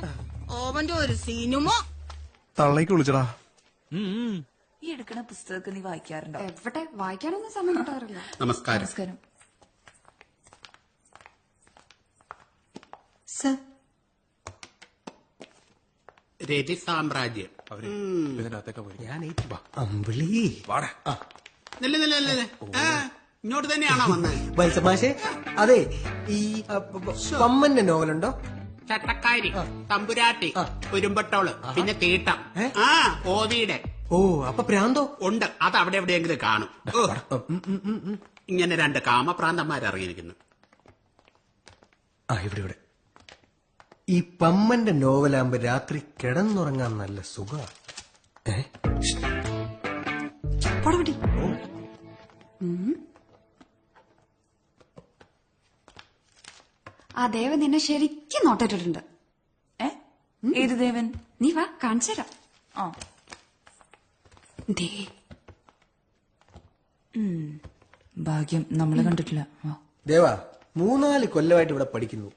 ഓവന്റെ ഒരു സിനിമ തള്ളേക്ക് വിളിച്ചടാ. ഈ എടുക്കണ പുസ്തകമൊക്കെ നീ വായിക്കാറുണ്ടോ? എവിടെ വായിക്കാനൊന്നും സമയം കിട്ടാറില്ല. നമസ്കാരം. രതി സാമ്രാജ്യം. ഇതിനകത്തൊക്കെ പോയി അമ്പിളി ഇങ്ങോട്ട് തന്നെയാണോ വന്നത്? വത്സമാഷെ, അതെ, ഈ പമ്മന്റെ നോവലുണ്ടോ? ചട്ടക്കാരി, തമ്പുരാട്ടി, കുരുമ്പട്ടോള്, പിന്നെ തീട്ടം. ഓവിയുടെ. ഓ, അപ്പൊ പ്രാന്തോ? ഉണ്ട്, അത് അവിടെ എവിടെയെങ്കിലും കാണും. ഇങ്ങനെ 2 കാമപ്രാന്തന്മാരിറങ്ങിയിരിക്കുന്നു. ഇവിടെ ഇവിടെ ഈ പമ്മന്റെ നോവലാകുമ്പോ രാത്രി കിടന്നുറങ്ങാൻ നല്ല സുഖ. ആ ദേവൻ നിന്നെ ശരിക്കും നോട്ടിട്ടിട്ടുണ്ട്. ഏത് ദേവൻ? നീ വാ, കാണിച്ചു തരാം. ഭാഗ്യം നമ്മളെ കണ്ടിട്ടില്ല. ദേവാ, 3-4 കൊല്ലമായിട്ട് ഇവിടെ പഠിക്കുന്നു.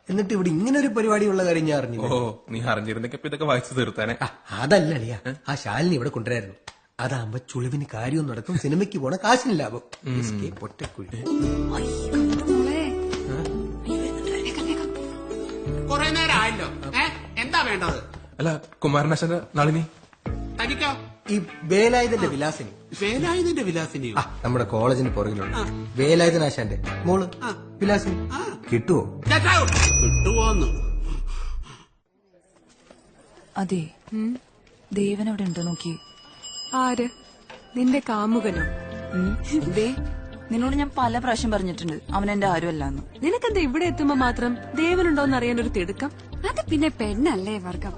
എന്നിട്ട് ഇവിടെ ഇങ്ങനെ ഒരു പരിപാടി ഉള്ള കാര്യം ഞാൻ അറിഞ്ഞില്ല. നീ അറിഞ്ഞിരുന്നെങ്കിൽ ഇതൊക്കെ വായിച്ചു തീർത്താനെ. അതല്ല അളിയ, ആ ശാലിനി ഇവിടെ കൊണ്ടുവരായിരുന്നു. അതാകുമ്പോ ചുളിവിന് കാര്യവും നടക്കും, സിനിമയ്ക്ക് പോണ കാശിന് ലാഭം. പൊറ്റക്കുഴി. കുറെ നേരം ആയല്ലോ. എന്താ വേണ്ടത്? അല്ല, കുമാരനാശന്റെ നളിനി തനിക്കോ? ഈ വേലായുധന്റെ വിലാസിനി. വേലായുധന്റെ വിലാസിനിയോ? നമ്മുടെ കോളേജിന് പുറകിലുള്ള വേലായുധനാശാന്റെ മോള് വിലാസിനി. കിട്ടുവോ? കിട്ടുവോന്ന്? അതെ, ദേവൻ അവിടെ ഉണ്ടോ നോക്കി. ആര്? നിന്റെ കാമുകനോ? നിന്നോട് ഞാൻ പല പ്രാവശ്യം പറഞ്ഞിട്ടുണ്ട് അവൻ എന്റെ ആരുമല്ലാന്ന്. നിനക്കെന്താ ഇവിടെ എത്തുമ്പോ മാത്രം ദേവനുണ്ടോന്ന് അറിയാനൊരു തിടുക്കം? അത് പിന്നെ പെണ്ണല്ലേ വർഗം.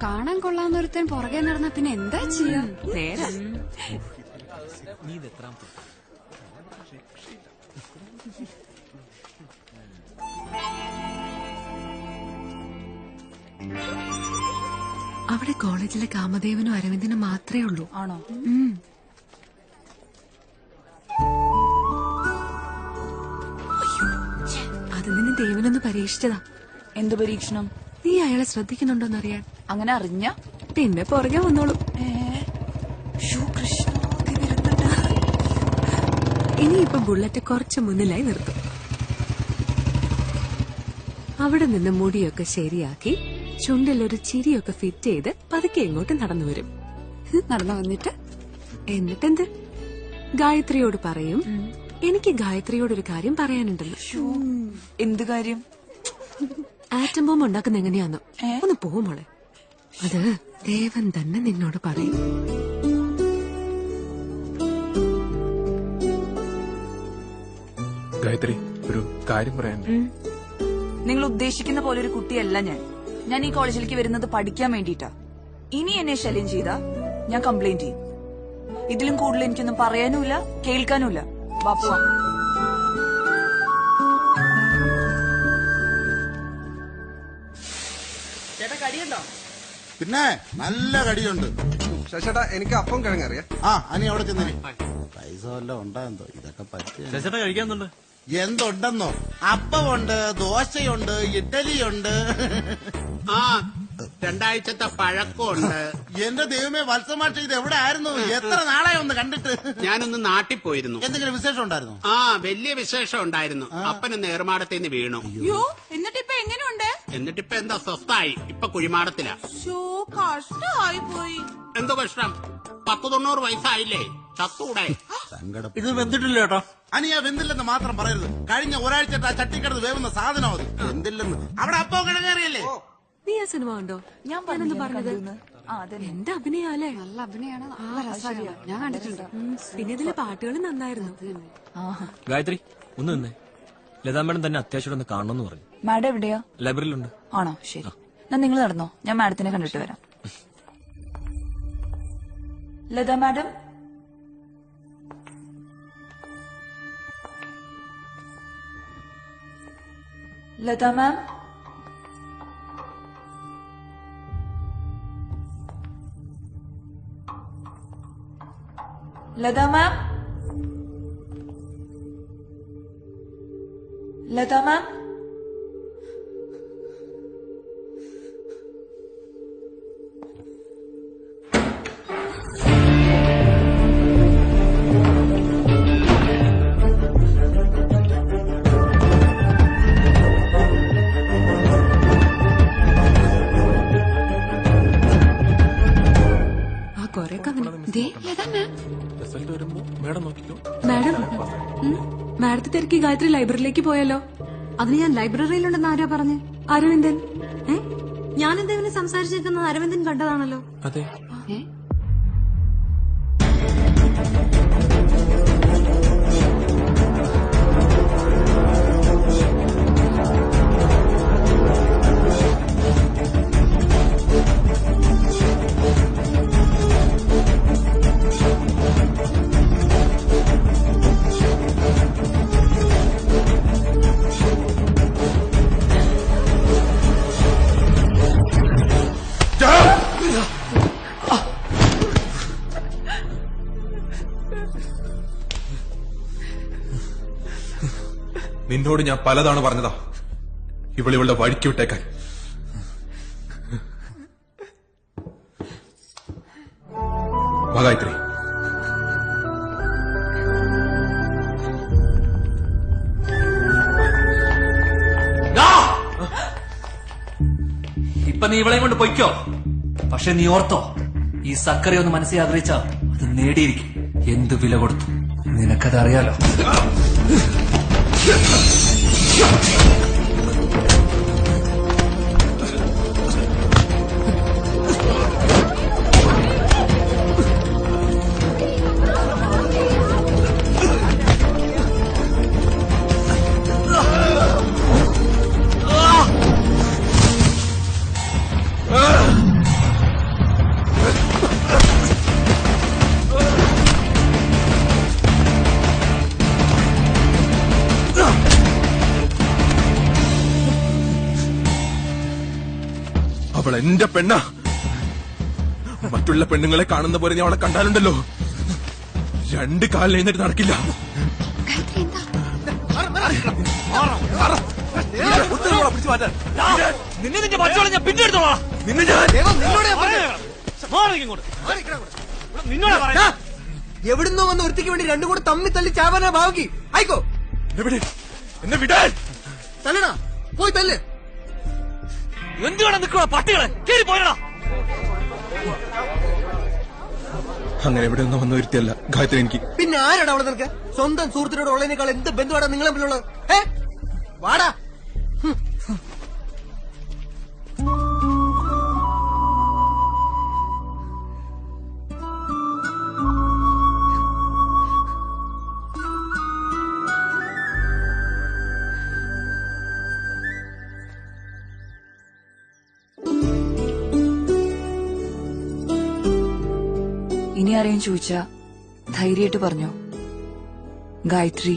കാണാൻ കൊള്ളാവുന്നൊരുത്തൻ പുറകെ നടന്ന പിന്നെ എന്താ ചെയ്യാ? നേരാ. അവിടെ കോളേജിലെ കാമദേവനും അരവിന്ദനും മാത്രമേ ഉള്ളൂ. ആണോ? അത് നിന്നെ ദേവനൊന്ന് പരീക്ഷിച്ചതാ. എന്ത് പരീക്ഷണം? നീ അയാളെ ശ്രദ്ധിക്കുന്നുണ്ടോന്നറിയാൻ. അങ്ങനെ അറിഞ്ഞ പിന്നെ പുറകെ വന്നോളൂ. കൃഷ്ണ ഇനിയിപ്പൊ ബുള്ളറ്റ് കുറച്ച് മുന്നിലായി നിർത്തും. അവിടെ നിന്ന് മുടിയൊക്കെ ശരിയാക്കി ചുണ്ടിലൊരു ചിരിയൊക്കെ ഫിറ്റ് ചെയ്ത് പതുക്കെ ഇങ്ങോട്ട് നടന്നു വരും. നടന്നു വന്നിട്ട് എന്നിട്ടെന്ത് ഗായത്രിയോട് പറയും, എനിക്ക് ഗായത്രിയോടൊരു കാര്യം പറയാനുണ്ടെന്ന്. എന്ത് കാര്യം? ആറ്റം ബോംബ് ഉണ്ടാക്കുന്ന എങ്ങനെയാന്നോ? ഒന്ന് പോവുമോളെ, അത് ദേവൻ തന്നെ നിന്നോട് പറയും. ഗായത്രി, ഒരു കാര്യം പറയാനുണ്ട്. നിങ്ങൾ ഉദ്ദേശിക്കുന്ന പോലെ ഒരു കുട്ടിയല്ല ഞാൻ ഈ കോളേജിലേക്ക് വരുന്നത് പഠിക്കാൻ വേണ്ടിയിട്ടാ. ഇനി എന്നെ ശല്യം ചെയ്താ ഞാൻ കംപ്ലൈന്റ് ചെയ്യും. ഇതിലും കൂടുതൽ എനിക്കൊന്നും പറയാനുമില്ല കേൾക്കാനുമില്ല. ബാപ്പുവാ. ചേട്ടാ കടിയുണ്ടോ? പിന്നെ നല്ല കടിയുണ്ട്. ചേട്ടാ എനിക്ക് അപ്പം കിഴങ്ങറിയാം. ആ അനി അവിടെ ചെന്നിരി. പൈസ വല്ലതും ഉണ്ടായെന്തോ ഇതൊക്കെ പറ്റിയ ചേട്ടാ കഴിക്കാന്നുണ്ട്. എന്തുണ്ടെന്നോ? അപ്പമുണ്ട്, ദോശയുണ്ട്, ഇഡ്ഡലിയുണ്ട്. ആ 2 ആഴ്ചത്തെ പഴക്കമുണ്ട്. എന്റെ ദൈവമേ, വത്സമാഷ ഇത് എവിടെ ആയിരുന്നു? എത്ര നാളായി ഒന്ന് കണ്ടിട്ട്? ഞാനൊന്ന് നാട്ടിൽ പോയിരുന്നു. എന്തെങ്കിലും വിശേഷം ഉണ്ടായിരുന്നു? ആ വലിയ വിശേഷം ഉണ്ടായിരുന്നു. അപ്പനൊന്ന് ഏറുമാടത്തേന്ന് വീണു. എന്നിട്ടിപ്പൊ എങ്ങനെയുണ്ട്? എന്നിട്ടിപ്പൊ എന്താ സ്വസ്ഥായി. ഇപ്പൊ കുഴിമാടത്തിലാ. കഷ്ടമായി പോയി. എന്തോ കഷ്ടം? 90 വയസ്സായില്ലേ? ചത്തൂടെ? ഇത് വെന്തിട്ടില്ല ചേട്ടാ. അനിയ വെന്തില്ലെന്ന് മാത്രം പറയരുത്. കഴിഞ്ഞ ഒരാഴ്ച ചട്ടിക്കടന്ന് വേവുന്ന സാധനം അത്. വെന്തില്ലെന്ന് അവിടെ അപ്പം കിഴങ്ങേറിയല്ലേ? നീ ആ സിനിമ കണ്ടോ? ഞാനെന്ത് പറഞ്ഞത്? എന്റെ അഭിനയാലേ? നല്ല അഭിനയാണ്. ഞാൻ കണ്ടിട്ടുണ്ട്. പിന്നെ ഇതിലെ പാട്ടുകൾ നന്നായിരുന്നു. ഗായത്രി ഒന്ന് നിന്നേ. ലതാ മാഡം തന്നെ അത്യാവശ്യം ഒന്ന് കാണണമെന്ന് പറഞ്ഞു. മാഡം എവിടെയാ? ലൈബ്രറിയിലുണ്ട്. ആണോ? ശരി, എന്നാ നിങ്ങൾ നടന്നോ, ഞാൻ മാഡത്തിനെ കണ്ടിട്ട് വരാം. ലതാ മാഡം, ലതാ മാം, ലതാ മാം, ലതാ മാം. റിസൾട്ട് വരുമ്പോ മേഡം നോക്കിക്കോ. മാഡം, മാഡത്തെ തിരക്കി ഗായത്രി ലൈബ്രറിയിലേക്ക് പോയല്ലോ. അതിന് ഞാൻ ലൈബ്രറിയിലുണ്ടെന്ന് ആരാ പറഞ്ഞേ? അരവിന്ദൻ. ഞാനെന്താ ഇവനെ സംസാരിച്ചിരിക്കുന്നത്? അരവിന്ദൻ കണ്ടതാണല്ലോ. അതെ. നിന്നോട് ഞാൻ പലതാണ് പറഞ്ഞതാ ഇവളിവളുടെ വഴിക്ക് വിട്ടേക്കാൻ. ഗായത്രി, ഇപ്പൊ നീ ഇവളെയും കൊണ്ട് പൊയ്ക്കോ. പക്ഷെ നീ ഓർത്തോ, ഈ സക്കറി ഒന്ന് മനസ്സിൽ ആഗ്രഹിച്ച അത് നേടിയിരിക്കും. എന്ത് വില കൊടുത്തു നിനക്കത് അറിയാലോ. അവൾ എന്റെ പെണ്ണാ. മറ്റുള്ള പെണ്ണുങ്ങളെ കാണുന്ന പോലെ നീ അവളെ കണ്ടാലുണ്ടല്ലോ, 2 കാലിൽ എഴുന്നേറ്റ് നടക്കില്ല. നിന്നെ നിന്റെ മച്ചോളെ ഞാൻ പിന്നെ എടുത്തോളാം. എവിടുന്നോ വന്ന ഒരുത്തിക്ക് വേണ്ടി രണ്ടും കൂടെ തമ്മി തല്ലി ചാവാനാ ഭാവിക്ക്. ആയിക്കോ എന്നെ വിടാൻ. തല്ലടാ, പോയി തല്ല്. എന്തുവേണം നിൽക്കുക പട്ടികളെ, കേറി പോയടാ. അങ്ങനെ എവിടെ ഒന്നും വന്ന ഒരുത്തിയല്ല ഗായത്രി എനിക്ക്. പിന്നെ ആരാടാ അവിടെ നിനക്ക്? സ്വന്തം സുഹൃത്തിനോട് ഉള്ളതിനേക്കാൾ എന്ത് ബന്ധുവാടാ നിങ്ങൾ തമ്മിലുള്ളത്? വാടാ. ഇനി ആരെയും ചോദിച്ചാ ധൈര്യമായിട്ട് പറഞ്ഞോ, ഗായത്രി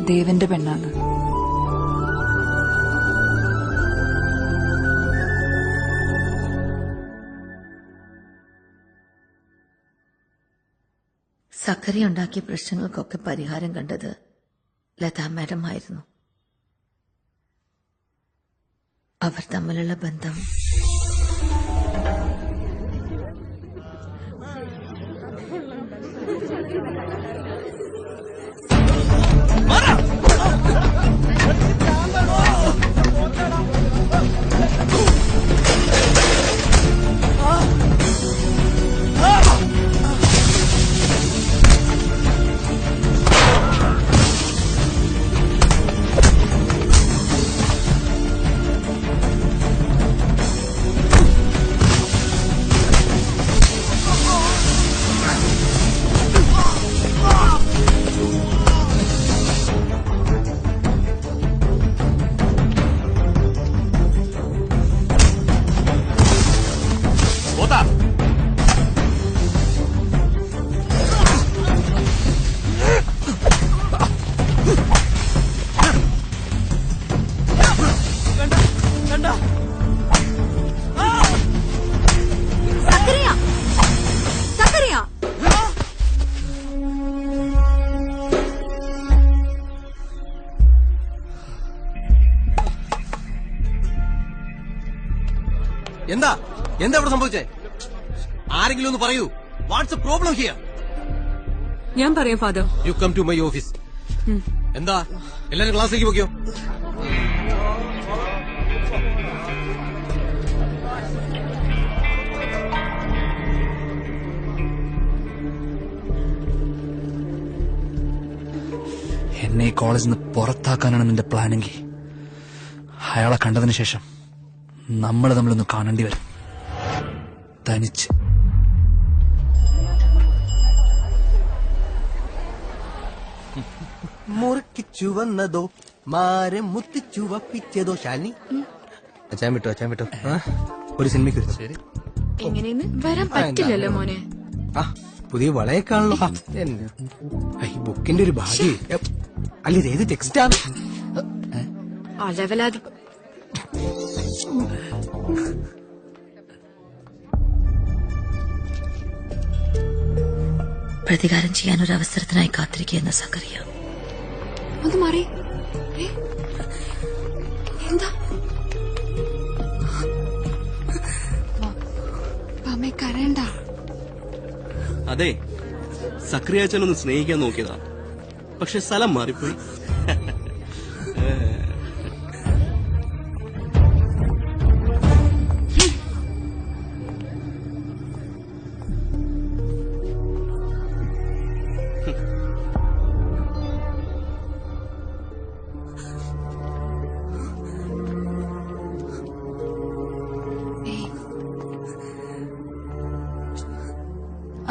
ദേവന്റെ പെണ്ണാണ്. സക്കറി ഉണ്ടാക്കിയ പ്രശ്നങ്ങൾക്കൊക്കെ പരിഹാരം കണ്ടത് ലതാ മാഡം ആയിരുന്നു. അവർ തമ്മിലുള്ള ബന്ധം എന്താ എന്താ ഇവിടെ സംഭവിച്ചേ? ആരെങ്കിലും ഒന്ന് പറയൂ. What's a problem here? ഞാൻ പറയാം father. You come to my office. എന്താ എല്ലാരും ക്ലാസ്സിലേക്ക് പോക്കിയോ? എന്നെ ഈ കോളേജിൽ നിന്ന് പുറത്താക്കാനാണ് നിന്റെ പ്ലാനെങ്കിൽ അയാളെ കണ്ടതിന് ശേഷം നമ്മൾ തമ്മിലൊന്ന് കാണേണ്ടി വരും, തനിച്ച്. മുറുക്കിച്ചു വന്നതോ മാരെ മുത്തിച്ചു വപ്പിച്ചതോ. ശാലിനി അച്ഛൻ വിട്ടോ ഒരു സിനിമയ്ക്ക് ശരി. എങ്ങനെയെന്ന് വരാൻ പറ്റില്ലല്ലോ മോനെ. പുതിയ വളയെക്കാണല്ലോ. ബുക്കിന്റെ ഒരു ഭാഗ്യം. അല്ല ഇത് ഏത് ടെക്സ്റ്റാണ്? അലവലാതി. പ്രതികാരം ചെയ്യാൻ ഒരു അവസരത്തിനായി കാത്തിരിക്കുകയെന്ന സക്കറിയ. അത് മാറി. എന്താ അമ്മേ കരയണ്ട. അതെ, സക്രിയാച്ചനൊന്ന് സ്നേഹിക്കാൻ നോക്കിയതാ, പക്ഷെ സ്ഥലം മാറിപ്പോയി.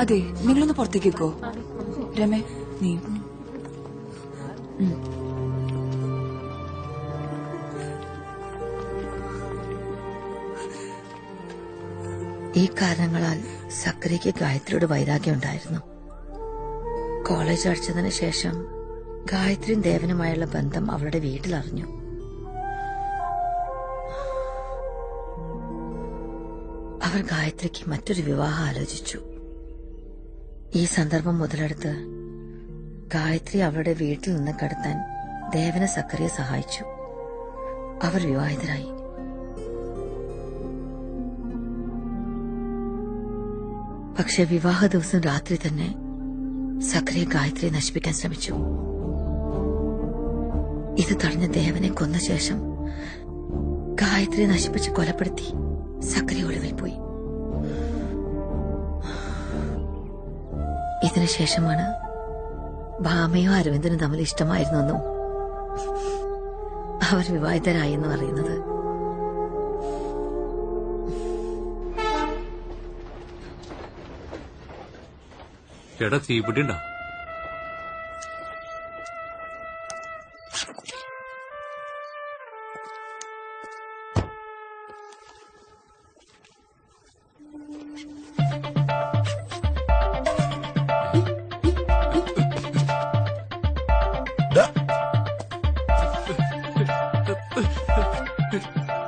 അതെ, നിങ്ങളൊന്ന് പുറത്തേക്ക് വെക്കോ. രമേ നീ ഈ കാരണങ്ങളാൽ സക്കറിക്ക് ഗായത്രിയോട് വൈരാഗ്യം ഉണ്ടായിരുന്നു. കോളേജ് അടച്ചതിന് ശേഷം ഗായത്രിയും ദേവനുമായുള്ള ബന്ധം അവളുടെ വീട്ടിലറിഞ്ഞു. അവർ ഗായത്രിക്ക് മറ്റൊരു വിവാഹം ആലോചിച്ചു. ഈ സന്ദർഭം മുതലെടുത്ത് ഗായത്രി അവളുടെ വീട്ടിൽ നിന്ന് കടത്താൻ ദേവനെ സക്കറിയെ സഹായിച്ചു. അവർ വിവാഹിതരായി. പക്ഷെ വിവാഹ ദിവസം രാത്രി തന്നെ സക്കറിയ ഗായത്രിയെ നശിപ്പിക്കാൻ ശ്രമിച്ചു. ഇത് തടഞ്ഞ ദേവനെ കൊന്ന ശേഷം ഗായത്രിയെ നശിപ്പിച്ച് കൊലപ്പെടുത്തി സക്കറിയ ഒളിവിൽ പോയി. ഇതിനുശേഷമാണ് ഭാമയോ അരവിന്ദനും തമ്മിൽ ഇഷ്ടമായിരുന്നെന്നും അവർ വിവാഹിതരായെന്നും അറിയുന്നത്. ചേട്ടാ തീപിടി ഉണ്ടോ?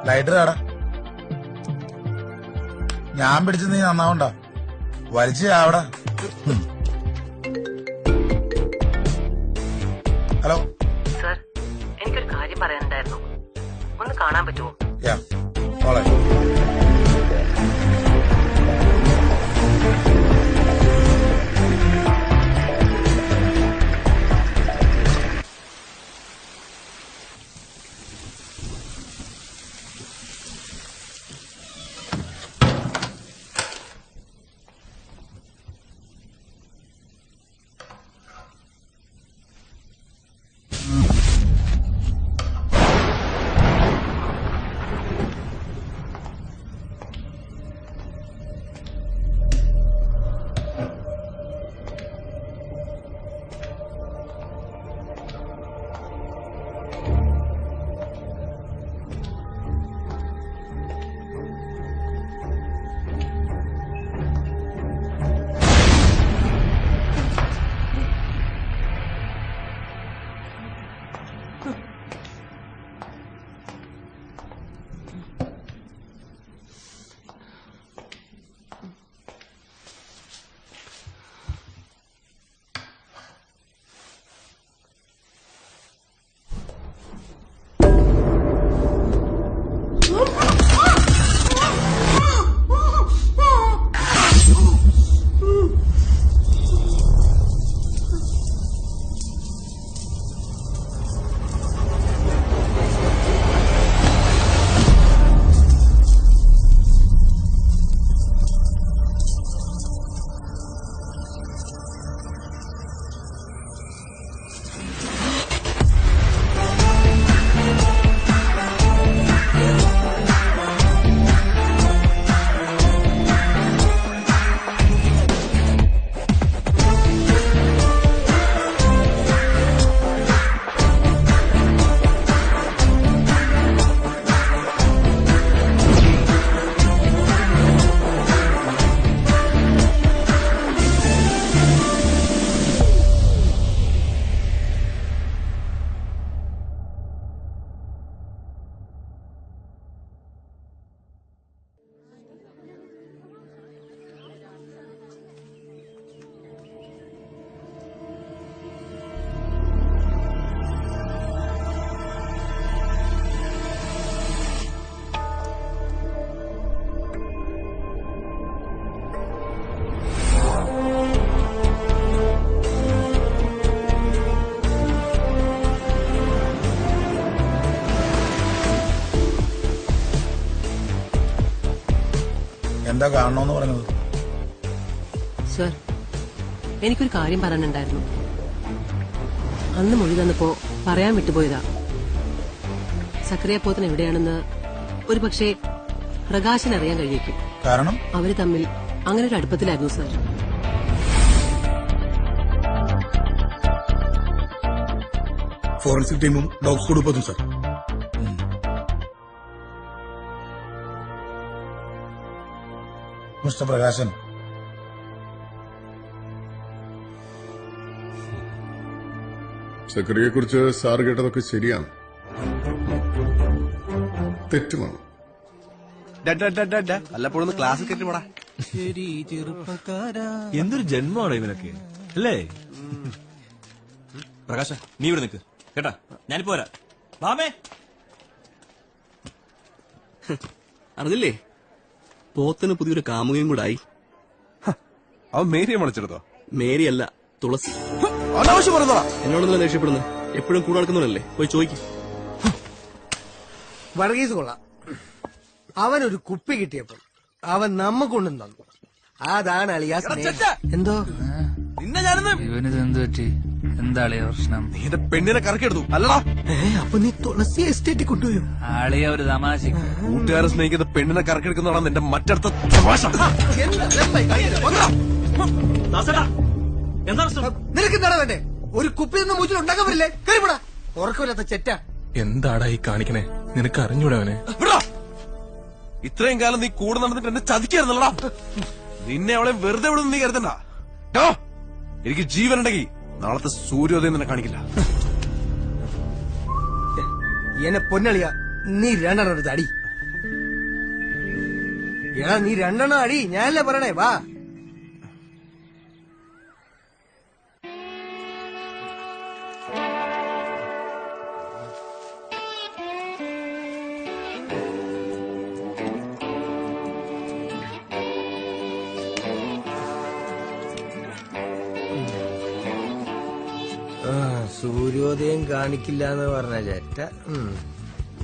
ലൈറ്റർ ആടാ. ഞാൻ പിടിച്ച് നീ നന്നാവണ്ട. വലിച്ചു ആവടാ. ഹലോ സർ, എനിക്കൊരു കാര്യം പറയാനുണ്ടായിരുന്നു. ഒന്ന് കാണാൻ പറ്റുമോ? യാ മോളെ. എന്താ കാണണമെന്ന് പറഞ്ഞത്? സർ, എനിക്കൊരു കാര്യം പറയാനുണ്ടായിരുന്നു. അന്ന് മൊഴി തന്നപ്പോ പറയാൻ വിട്ടുപോയതാ. സക്കറിയ പോത്തൻ എവിടെയാണെന്ന് ഒരു പക്ഷേ പ്രകാശൻ അറിയാൻ കഴിയേക്കും. കാരണം അവര് തമ്മിൽ അങ്ങനെ ഒരു അടുപ്പത്തിലായിരുന്നു സർ. ഫോറൻസിക് ടീമും ഡോഗ് സ്ക്വാഡും പോതും സർ. മിസ്റ്റർ പ്രകാശൻ, സക്കറിയെ കുറിച്ച് സാറ് കേട്ടതൊക്കെ ശരിയാണ്, തെറ്റുമാണ്. വല്ലപ്പോഴൊന്ന് ക്ലാസ് കയറ്റി പോടാ. ശരി ചെറുപ്പക്കാരാ. എന്തൊരു ജന്മമാണ് ഇവനൊക്കെ അല്ലേ? പ്രകാശ നീ ഇവിടെ നിൽക്ക് കേട്ടാ, ഞാനിപ്പോ വരാം. മാമേ അറിഞ്ഞില്ലേ, പോത്തിന് പുതിയൊരു കാമുകയും കൂടായി. അവൻ മേരിയെ വിളിച്ചെടുത്തോ? മേരി അല്ല, തുളസി. അനാവശ്യം പറഞ്ഞതാ. എന്നോടൊന്നും ദേഷ്യപ്പെടുന്നത്, എപ്പോഴും കൂടെ നടക്കുന്നവരല്ലേ, പോയി ചോദിക്കും. വർഗീസ് കൊള്ളാം. അവനൊരു കുപ്പി കിട്ടിയപ്പോൾ അവൻ നമ്മക്കൊണ്ടും തന്നു. അതാണ് അളിയാ സ്നേഹം. എന്തോ നിന്നെ ഞാനെന്ന് ഇവനിത് എന്ത് പറ്റി? എന്താ അളിയ പ്രശ്നം? നീ എന്റെ പെണ്ണിനെ കറക്കിയെടുത്തു അല്ലടാ? അപ്പൊ നീ തുളസി എസ്റ്റേറ്റിൽ കൊണ്ടുപോയോ? ആളിയ ഒരു തമാശ. കൂട്ടുകാരെ സ്നേഹിക്കുന്ന പെണ്ണിനെ കറക്കിയെടുക്കുന്നതാണ് നിന്റെ മറ്റടുത്ത തമാശ. നിനക്ക് എന്താണ് വേണ്ടേ? ഒരു കുപ്പി നിന്ന് മൂച്ചിൽ ഉണ്ടാക്കാൻ പറ്റില്ലേ? കയറിപ്പെടാ, ഉറക്കമില്ലാത്ത ചെറ്റ. എന്താടാ ഈ കാണിക്കണേ? നിനക്ക് അറിഞ്ഞൂടവനെ? ഇത്രയും കാലം നീ കൂടെ നടന്നിട്ട് എന്നെ ചതിക്കായിരുന്നല്ലടാ. നിന്നെ അവളെ വെറുതെ വിടുന്ന നീ കരുതണ്ട. എനിക്ക് ജീവൻ ഉണ്ടെങ്കിൽ നാളത്തെ സൂര്യോദയം നിന്നെ കാണിക്കില്ല. എന്നെ പൊന്നളിയ, നീ രണ്ടെണ്ണം എടുത്ത് അടി. എടാ നീ രണ്ടെണ്ണം അടി, ഞാനല്ലേ പറയണേ. വാ. സൂര്യോദയം കാണിക്കില്ല എന്ന് പറഞ്ഞ ചേറ്റ.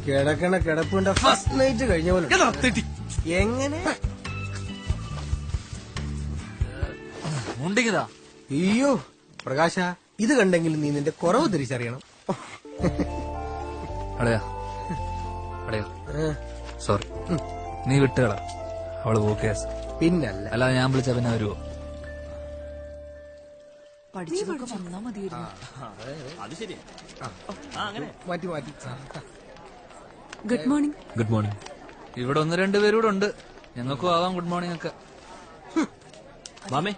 കിടക്കണ കിടപ്പുണ്ട ഫസ്റ്റ് നൈറ്റ് കഴിഞ്ഞ പോലെ. എങ്ങനെ? അയ്യോ പ്രകാശ, ഇത് കണ്ടെങ്കിലും നീ നിന്റെ കുറവ് തിരിച്ചറിയണം. അടയാ സോറി, നീ വിട്ടുകള. അവള് പോക്കേസ് പിന്നല്ല. അല്ലാതെ ഞാൻ വിളിച്ച പിന്നെ വരുവോ? പഠിച്ചതൊക്കെ വന്നാ മതിയായിരുന്നു. അത് ശരിയാ. മാറ്റി മാറ്റി. Good morning. Good morning. ഇവിടെ 1-2 പേരൂടെ ഉണ്ട്, ഞങ്ങൾക്കും ആവാം ഗുഡ് മോർണിംഗ് ഒക്കെ. മാമേ,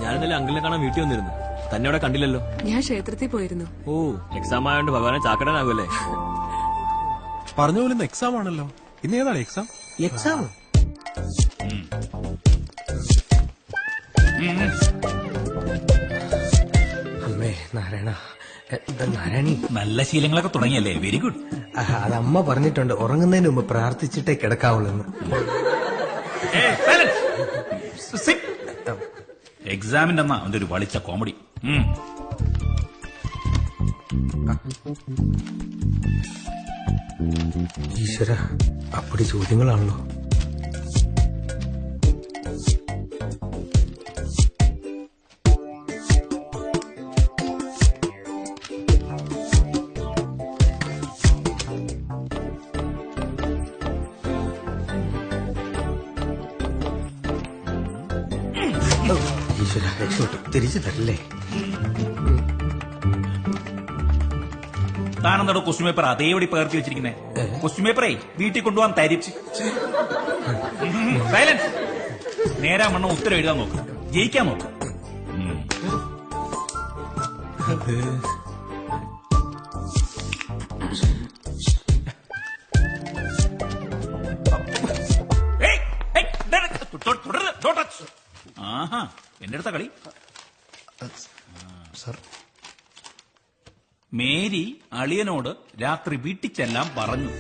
ഞാൻ ഇന്നലെ അങ്കിളിനെ കാണാൻ വീട്ടിൽ വന്നിരുന്നു. തന്നെ അവിടെ കണ്ടില്ലല്ലോ. ഞാൻ ക്ഷേത്രത്തിൽ പോയിരുന്നു. ഓ, എക്സാം ആയതുകൊണ്ട് ഭഗവാനെ ചാക്കടാനാകുമല്ലേ? പറഞ്ഞ പോലെ ഇന്ന് എക്സാം ആണല്ലോ. ഇന്ന് ഏതാണ് എക്സാം? എക്സാം അമ്മേ നാരായണ. നാരായണി, നല്ല ശീലങ്ങളൊക്കെ തുടങ്ങിയല്ലേ? Very good. അത് അമ്മ പറഞ്ഞിട്ടുണ്ട്, ഉറങ്ങുന്നതിന് മുമ്പ് പ്രാർത്ഥിച്ചിട്ടേ കിടക്കാവുള്ളൂ. എക്സാമിന്റെ അമ്മ അവന്റെ ഒരു വളിച്ച കോമഡി. ഈശ്വര, അപ്പടി ചോദ്യങ്ങളാണല്ലോ. ഈശ്വര, രക്ഷപ്പെട്ടു. തിരിച്ചു തരല്ലേ? താനെന്താടോ ക്വസ്റ്റ്യൻ പേപ്പർ അതേപടി പകർത്തി വെച്ചിരിക്കുന്നേ? ക്വസ്റ്റ്യൻ പേപ്പറേ വീട്ടിൽ കൊണ്ടുപോകാൻ തരിച്ച്. സൈലൻസ്. നേരാ മണ്ണം ഉത്തരം എഴുതാൻ നോക്ക്, ജയിക്കാൻ നോക്ക്. ആഹാ, എന്റെ അടുത്ത കളി. സർ, മേരി അളിയനോട് രാത്രി വീട്ടിൽ ചെല്ലാൻ പറഞ്ഞു.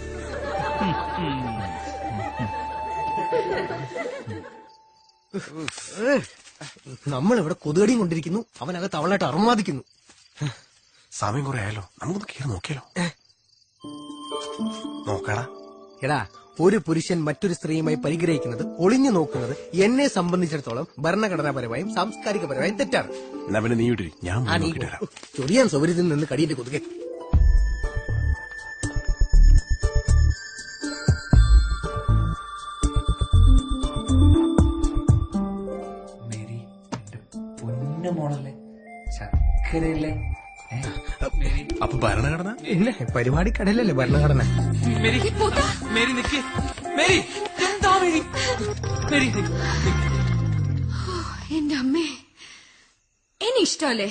നമ്മളിവിടെ കൊതുകടിയും കൊണ്ടിരിക്കുന്നു, അവനകത്ത് അവളായിട്ട് അറുമാദിക്കുന്നു. സമയം കുറെ ആയാലോ, നമുക്കൊന്ന് കയറി നോക്കിയാലോ? നോക്കടാ. എടാ, ഒരു പുരുഷൻ മറ്റൊരു സ്ത്രീയുമായി പരിഗ്രഹിക്കുന്നത്, ഒളിഞ്ഞു നോക്കുന്നത് എന്നെ സംബന്ധിച്ചിടത്തോളം ഭരണഘടനാപരമായും സാംസ്കാരികപരമായും തെറ്റാണ്. എന്നാ പിന്നെ നീ വിട്ടിരി, ഞാൻ നോക്കിട്ട് വരാം. ചൊറിയാൻ സൗകര്യത്തിൽ നിന്ന് കടിയുടെ കൊതുകെ. മോളല്ലേ, ചക്കരയല്ലേ? അപ്പൊ ഭരണഘടന ഇല്ലേ? പരിപാടി കടലല്ലേ ഭരണഘടന. മേരി നിക്ക്. മേരി, എന്താ മേരി? മേരി, എന്റെ അമ്മേ, എന്നെ ഇഷ്ടമല്ലേ?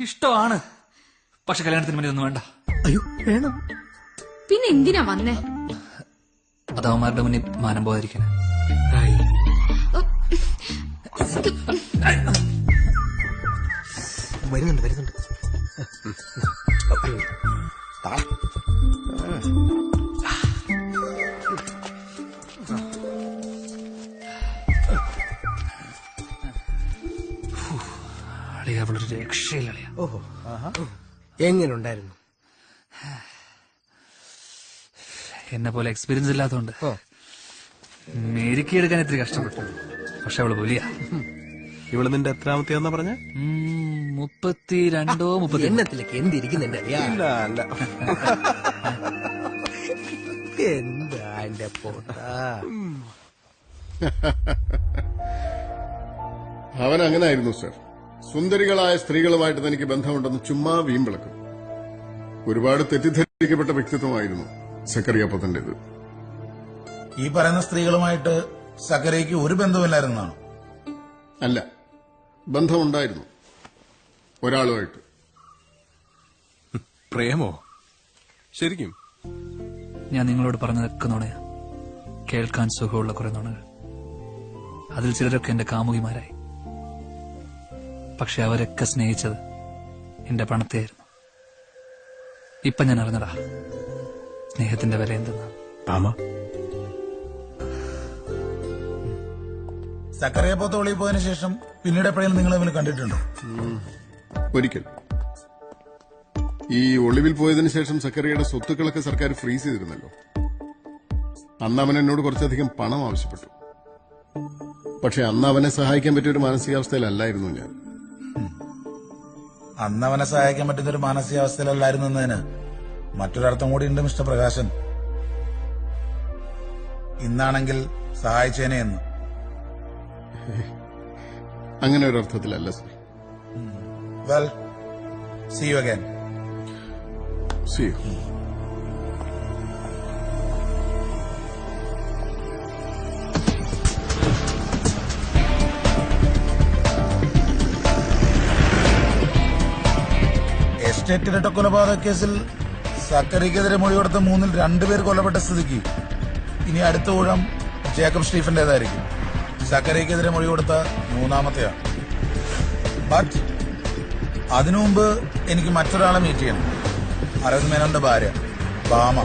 ഇഷ്ടമാണ്, പക്ഷെ കല്യാണത്തിന് വേണ്ടി ഒന്നും വേണ്ട. അയ്യോ വേണം. പിന്നെ എന്തിനാ വന്നേ? അത് അവന്മാരുടെ മുന്നിൽ മാനം പോകാതിരിക്കാൻ. വരുന്നുണ്ട്. അവളൊരു രക്ഷയില്ല. ഓഹോ, എങ്ങനെയുണ്ടായിരുന്നു? എന്നെ പോലെ എക്സ്പീരിയൻസ് ഇല്ലാത്തതുകൊണ്ട് മേരിക്ക് എടുക്കാൻ ഇത്തിരി കഷ്ടപ്പെട്ടു. പക്ഷെ അവള് പുലിയാ. ഇവള് നിന്റെ എത്രാമത്തെയാന്നാ പറഞ്ഞ? 32 30. എണ്ണത്തിലേക്ക് എന്തിരിക്കുന്നുണ്ട്? അല്ല എന്താ എന്റെ പോട്ടാ. അവൻ അങ്ങനായിരുന്നു സർ. സുന്ദരികളായ സ്ത്രീകളുമായിട്ട് തനിക്ക് ബന്ധമുണ്ടെന്ന് ചുമ്മാ വീമ്പിളക്കും. ഒരുപാട് തെറ്റിദ്ധരിക്കപ്പെട്ട വ്യക്തിത്വമായിരുന്നു സക്കറിയ പോത്തന്റേത്. ഈ പറയുന്ന സ്ത്രീകളുമായിട്ട് സക്കറിയയ്ക്ക് ഒരു ബന്ധമില്ലായിരുന്നാണ്? അല്ല, ബന്ധമുണ്ടായിരുന്നു ഒരാളുമായിട്ട്. പ്രേമോ? ശരിക്കും? ഞാൻ നിങ്ങളോട് പറഞ്ഞതൊക്കെ നുണയാ. കേൾക്കാൻ സുഖമുള്ള കുറെ നുണകൾ. അതിൽ ചിലരൊക്കെ എന്റെ കാമുകിമാരായി. പക്ഷെ അവരൊക്കെ സ്നേഹിച്ചത് എന്റെ പണത്തെയായിരുന്നു. ഇപ്പൊ ഞാൻ അറിഞ്ഞടാ സ്നേഹത്തിന്റെ വില എന്തെന്നാ. സക്കറിയ പോത്ത് ഒളിയിൽ പോയതിനു ശേഷം പിന്നീട് എപ്പോഴെങ്കിലും നിങ്ങൾ തമ്മിൽ കണ്ടിട്ടുണ്ടോ? ഒരിക്കൽ. ഈ ഒളിവിൽ പോയതിനു ശേഷം സക്കറിയയുടെ സ്വത്തുക്കളൊക്കെ സർക്കാർ ഫ്രീസ് ചെയ്തിരുന്നല്ലോ. അന്ന് അവൻ എന്നോട് കുറച്ചധികം പണം ആവശ്യപ്പെട്ടു. പക്ഷെ അന്ന് അവനെ സഹായിക്കാൻ പറ്റിയൊരു മാനസികാവസ്ഥയിലല്ലായിരുന്നു ഞാൻ. അന്ന് അവനെ സഹായിക്കാൻ പറ്റുന്ന ഒരു മാനസികാവസ്ഥയിലല്ലായിരുന്നു എന്നതിന് മറ്റൊരർത്ഥം കൂടി ഉണ്ട് മിസ്റ്റർ പ്രകാശൻ. ഇന്നാണെങ്കിൽ സഹായിച്ചേനെ എന്ന്. അങ്ങനെ ഒരു അർത്ഥത്തിലല്ല sir. Well, see you again. See you. Estate ഇരട്ട കൊലപാതക കേസിൽ സക്കറിക്കെതിരെ മൊഴി കൊടുത്ത 3-ൽ 2 പേർ കൊല്ലപ്പെട്ട സ്ഥിതിക്ക് ഇനി അടുത്ത ഊഴം ജേക്കബ് സ്റ്റീഫന്റേതായിരിക്കും. സക്കറിക്കെതിരെ മൊഴി കൊടുത്ത 3-ാമത്തെയാണ്. ബട്ട് അതിനു മുമ്പ് എനിക്ക് മറ്റൊരാളെ മീറ്റ് ചെയ്യണം. അരവിന്ദ് മേനോന്റെ ഭാര്യ Bama.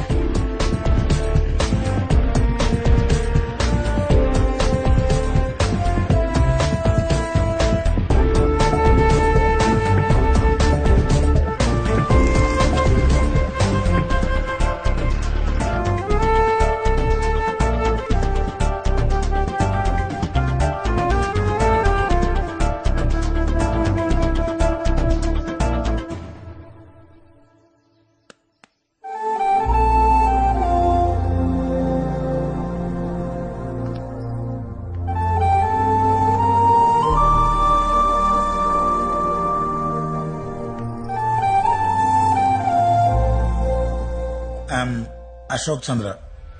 Ashok Chandra,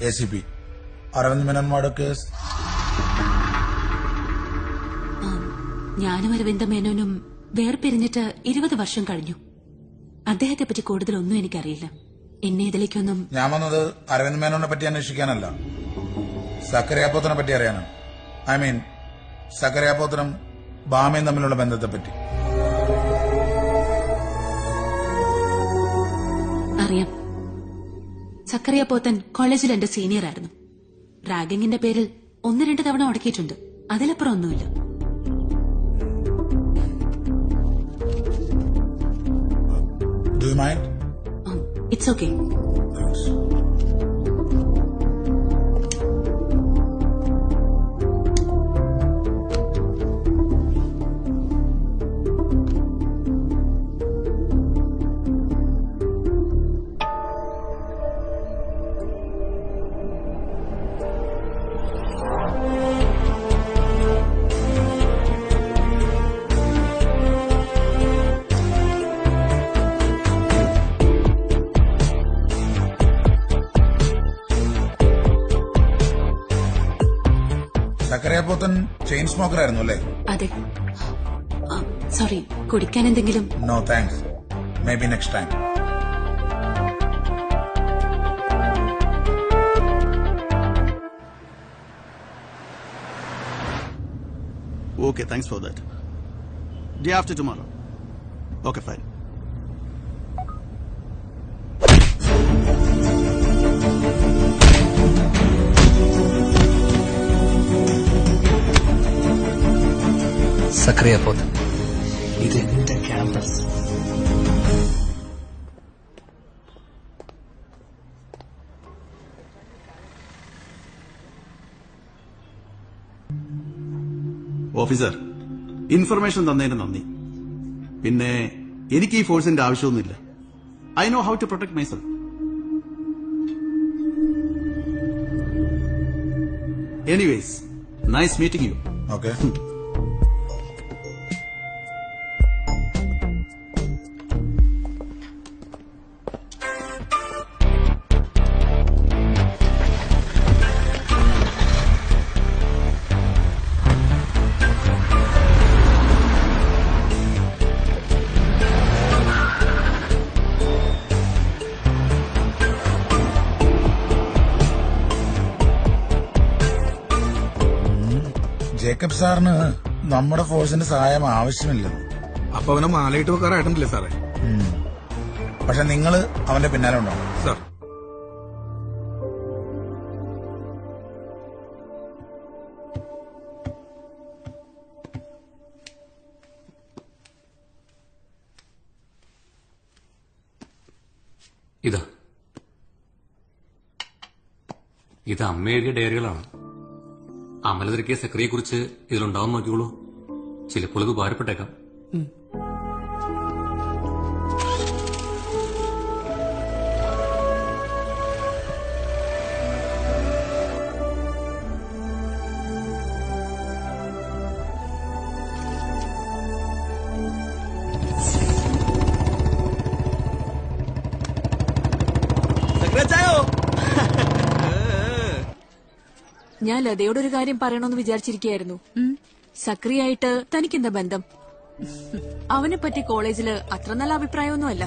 ACP. Aravind Menon murder case. ഞാനും അരവിന്ദ മേനോനും വേർപിരിഞ്ഞിട്ട് 20 വർഷം കഴിഞ്ഞു. അദ്ദേഹത്തെ പറ്റി കൂടുതലൊന്നും എനിക്കറിയില്ല. എന്നെ ഇതിലേക്കൊന്നും. ഞാൻ വന്നത് അരവിന്ദ് മേനോനെ പറ്റി അന്വേഷിക്കാനല്ല, സക്കറിയ പോത്തനെ പറ്റി അറിയാനാണ്. ഐ മീൻ സക്കറിയ പോത്തനും ബാമയും തമ്മിലുള്ള ബന്ധത്തെപ്പറ്റി. അറിയാം. സക്കറിയ പോത്തൻ കോളേജിൽ എന്റെ സീനിയർ ആയിരുന്നു. റാഗിങ്ങിന്റെ പേരിൽ 1-2 തവണ ഉടക്കിയിട്ടുണ്ട്. അതിലപ്പുറം ഒന്നുമില്ല. Do you mind? It's okay. Thanks. Zachariah Pothen chain smoker ആയിരുന്നു അല്ലേ? അതെ. സോറി, കുടിക്കാൻ എന്തെങ്കിലും? No thanks. May be next time. Okay, thanks for that. Day after tomorrow. Okay, fine. Zachariah Pothen, ഇതെന്റെ ക്യാമ്പസ്. ഓഫീസർ, ഇൻഫർമേഷൻ തന്നതിന് നന്ദി. പിന്നെ എനിക്ക് ഈ ഫോഴ്സിന്റെ ആവശ്യമൊന്നുമില്ല. I know how to protect myself. Anyways, nice meeting you. Okay. Jacob സാറിന് നമ്മുടെ ഫോഴ്സിന്റെ സഹായം ആവശ്യമില്ലെന്ന്. അപ്പൊ അവനെ മാലയിട്ട് വെക്കാറായിട്ടുണ്ടല്ലേ സാറേ? പക്ഷെ നിങ്ങൾ അവന്റെ പിന്നാലെ ഉണ്ടാവും സാർ. ഇത് അമ്മ എഴുതിയ ഡയറികളാണ്. അമല തിരക്കിയ സക്രിയെ കുറിച്ച് ഇതിലുണ്ടാവും നോക്കിക്കോളൂ. ചിലപ്പോൾ ഇത് ഉപകാരപ്പെട്ടേക്കാം. ഞാൻ ലതയോട് ഒരു കാര്യം പറയണമെന്ന് വിചാരിച്ചിരിക്കുകയായിരുന്നു. സക്രിയായിട്ട് തനിക്കെന്താ ബന്ധം? അവനെ പറ്റി കോളേജില് അത്ര നല്ല അഭിപ്രായമൊന്നുമല്ല.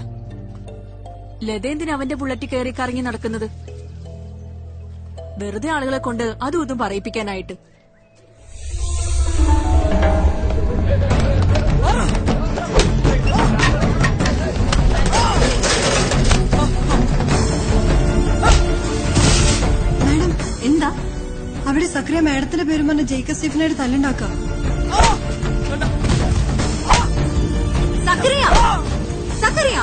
ലത എന്തിനാ അവന്റെ ബുള്ളറ്റ് കയറി കറങ്ങി നടക്കുന്നത്? വെറുതെ ആളുകളെ കൊണ്ട് അതും ഇതും പറയിപ്പിക്കാനായിട്ട്. മാഡം എന്താ അവിടെ സക്രിയ മാഡത്തിന്റെ പേരും പറഞ്ഞ് ജേക്കബ് സ്റ്റീഫനായിട്ട് തല്ലുണ്ടാക്കുക? സക്രിയ സക്രിയ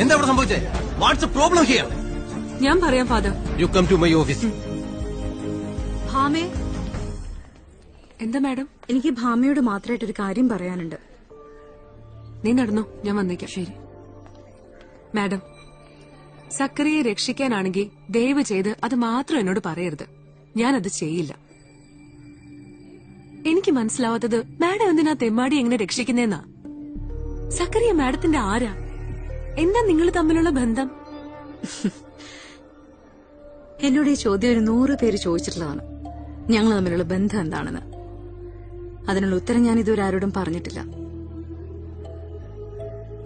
എന്താ ഇവിടെ സംഭവിച്ചേ? What's a problem here? ഞാൻ പറയാം father. You come to my office. ഭാമേ. എന്താ മാഡം? എനിക്ക് ഭാമയോട് മാത്രമായിട്ടൊരു കാര്യം പറയാനുണ്ട്. നീ നടന്നോ, ഞാൻ വന്നേക്കാം. ശരി മാഡം. സക്രിയെ രക്ഷിക്കാനാണെങ്കിൽ ദയവ് ചെയ്ത് അത് മാത്രം എന്നോട് പറയരുത്. ഞാനത് ചെയ്യില്ല. എനിക്ക് മനസ്സിലാവാത്തത് മാഡം എന്തിനാ തെമ്മാടി എങ്ങനെ രക്ഷിക്കുന്നേന്നാ. സക്രിയ മാഡത്തിന്റെ ആരാ? എന്താ നിങ്ങൾ തമ്മിലുള്ള ബന്ധം? എന്നോട് ഈ ചോദ്യം ഒരു 100 പേര് ചോദിച്ചിട്ടുള്ളതാണ്. ഞങ്ങൾ തമ്മിലുള്ള ബന്ധം എന്താണെന്ന്. അതിനുള്ള ഉത്തരം ഞാൻ ഇതുവരെ ആരോടും പറഞ്ഞിട്ടില്ല.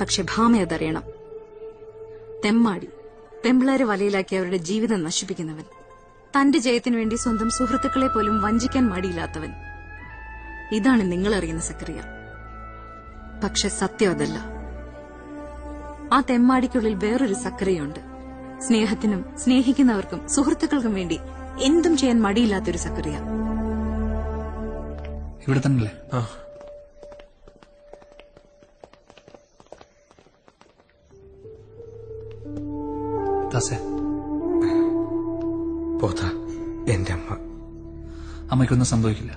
പക്ഷെ ഭാമ അതറിയണം. തെമ്മാടി, പെമ്പിളാരെ വലയിലാക്കി അവരുടെ ജീവിതം നശിപ്പിക്കുന്നവൻ, തന്റെ ജയത്തിനു വേണ്ടി സ്വന്തം സുഹൃത്തുക്കളെ പോലും വഞ്ചിക്കാൻ മടിയില്ലാത്തവൻ. ഇതാണ് നിങ്ങൾ അറിയുന്ന സക്രിയ. പക്ഷെ സത്യം അതല്ല. ആ തെമ്മാടിക്കുള്ളിൽ വേറൊരു സക്രിയുണ്ട്. സ്നേഹത്തിനും സ്നേഹിക്കുന്നവർക്കും സുഹൃത്തുക്കൾക്കും വേണ്ടി എന്തും ചെയ്യാൻ മടിയില്ലാത്തൊരു സക്രിയ. ഇവിടെ തന്നെയല്ലേ? എന്റെ അമ്മ. അമ്മയ്ക്കൊന്നും സംഭവിക്കില്ല,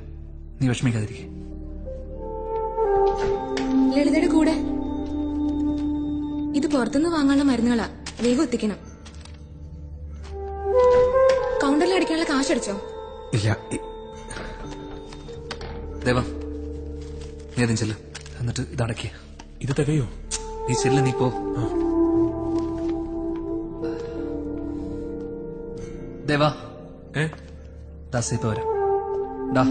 നീ വിഷമിക്കാതിരിക്കെ. ലളിതയുടെ കൂടെ ഇത് പുറത്തുനിന്ന് വാങ്ങാനുള്ള മരുന്നുകളാ, വേഗം എത്തിക്കണം. കൗണ്ടറിൽ അടിക്കാനുള്ള കാശ് അടിച്ചോ? ഇല്ല. ദേവ, നീ അതും ചെല്ല്, എന്നിട്ട് ഇതടക്കിയ. ഇത് തികയോ? നീ ചെല്ല്, നീ പോ. ദേവാ, ദാസേപ്പ വരാം. ഡാ,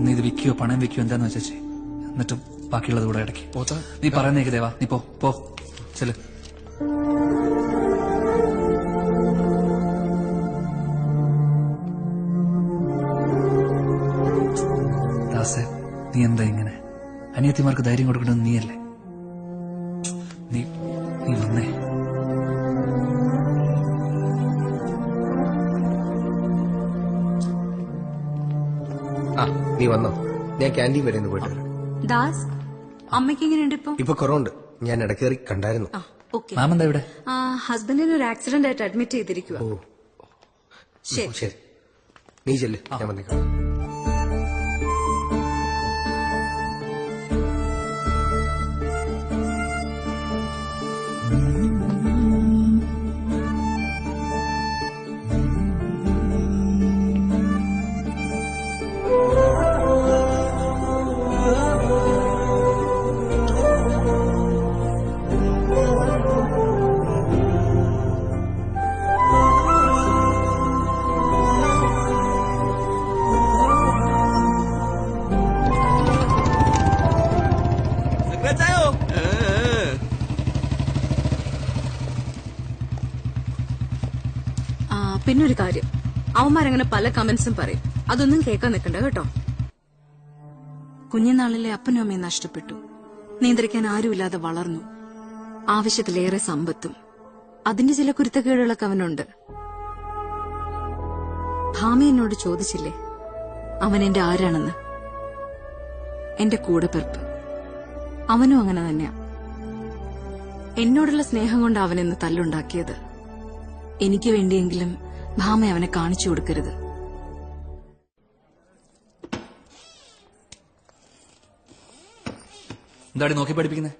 നീ ഇത് വിൽക്കുകയോ പണം വെക്കുകയോ എന്താന്ന് വെച്ചേ, എന്നിട്ട് ബാക്കിയുള്ളത് കൂടെ ഇടയ്ക്ക്. നീ പറയുന്നേക്ക് ദേവാ, നീ പോ ചെല്ല്. ദാസേ, നീ എന്താ ഇങ്ങനെ? അനിയത്തിമാർക്ക് ധൈര്യം കൊടുക്കണമെന്ന് നീയല്ലേ? നീ നീ വന്നേ. നീ വന്നോ? ഞാൻ ക്യാൻറ്റീൻ വരെ ഒന്ന് പോയിട്ട് വരാം. ദാസ്, അമ്മയ്ക്ക് എങ്ങനെയുണ്ട് ഇപ്പൊ? ഇപ്പൊ കുറവുണ്ട്. ഞാൻ ഇടക്കേറി കണ്ടായിരുന്നു. ഓക്കെ. മാമെന്താ ഇവിടെ? ഹസ്ബൻഡിന് ഒരു ആക്സിഡന്റ് ആയിട്ട് അഡ്മിറ്റ് ചെയ്തിരിക്കുക. ശരി, നീ ചെല്ല്, ഞാൻ വന്നേക്കാം. പിന്നൊരു കാര്യം, അവന്മാരങ്ങനെ പല കമന്റ്സും പറയും. അതൊന്നും കേൾക്കാൻ നിൽക്കണ്ട കേട്ടോ. കുഞ്ഞുനാളിലെ അപ്പനും അമ്മയും നഷ്ടപ്പെട്ടു. നിയന്ത്രിക്കാൻ ആരുമില്ലാതെ വളർന്നു. ആവശ്യത്തിലേറെ സമ്പത്തും അതിന്റെ ചില കുരുത്തക്കേടുകളൊക്കെ അവനുണ്ട്. ഭാമി എന്നോട് ചോദിച്ചില്ലേ അവൻ എന്റെ ആരാണെന്ന്? എന്റെ കൂടെപ്പിറപ്പ്. അവനും അങ്ങനെ തന്നെയാ. എന്നോടുള്ള സ്നേഹം കൊണ്ട് അവനെന്ന് തല്ലുണ്ടാക്കിയത്. എനിക്ക് വേണ്ടിയെങ്കിലും ഭാമ അവനെ കാണിച്ചു കൊടുക്കരുത്. എന്താടി നോക്കി പഠിപ്പിക്കുന്നേ?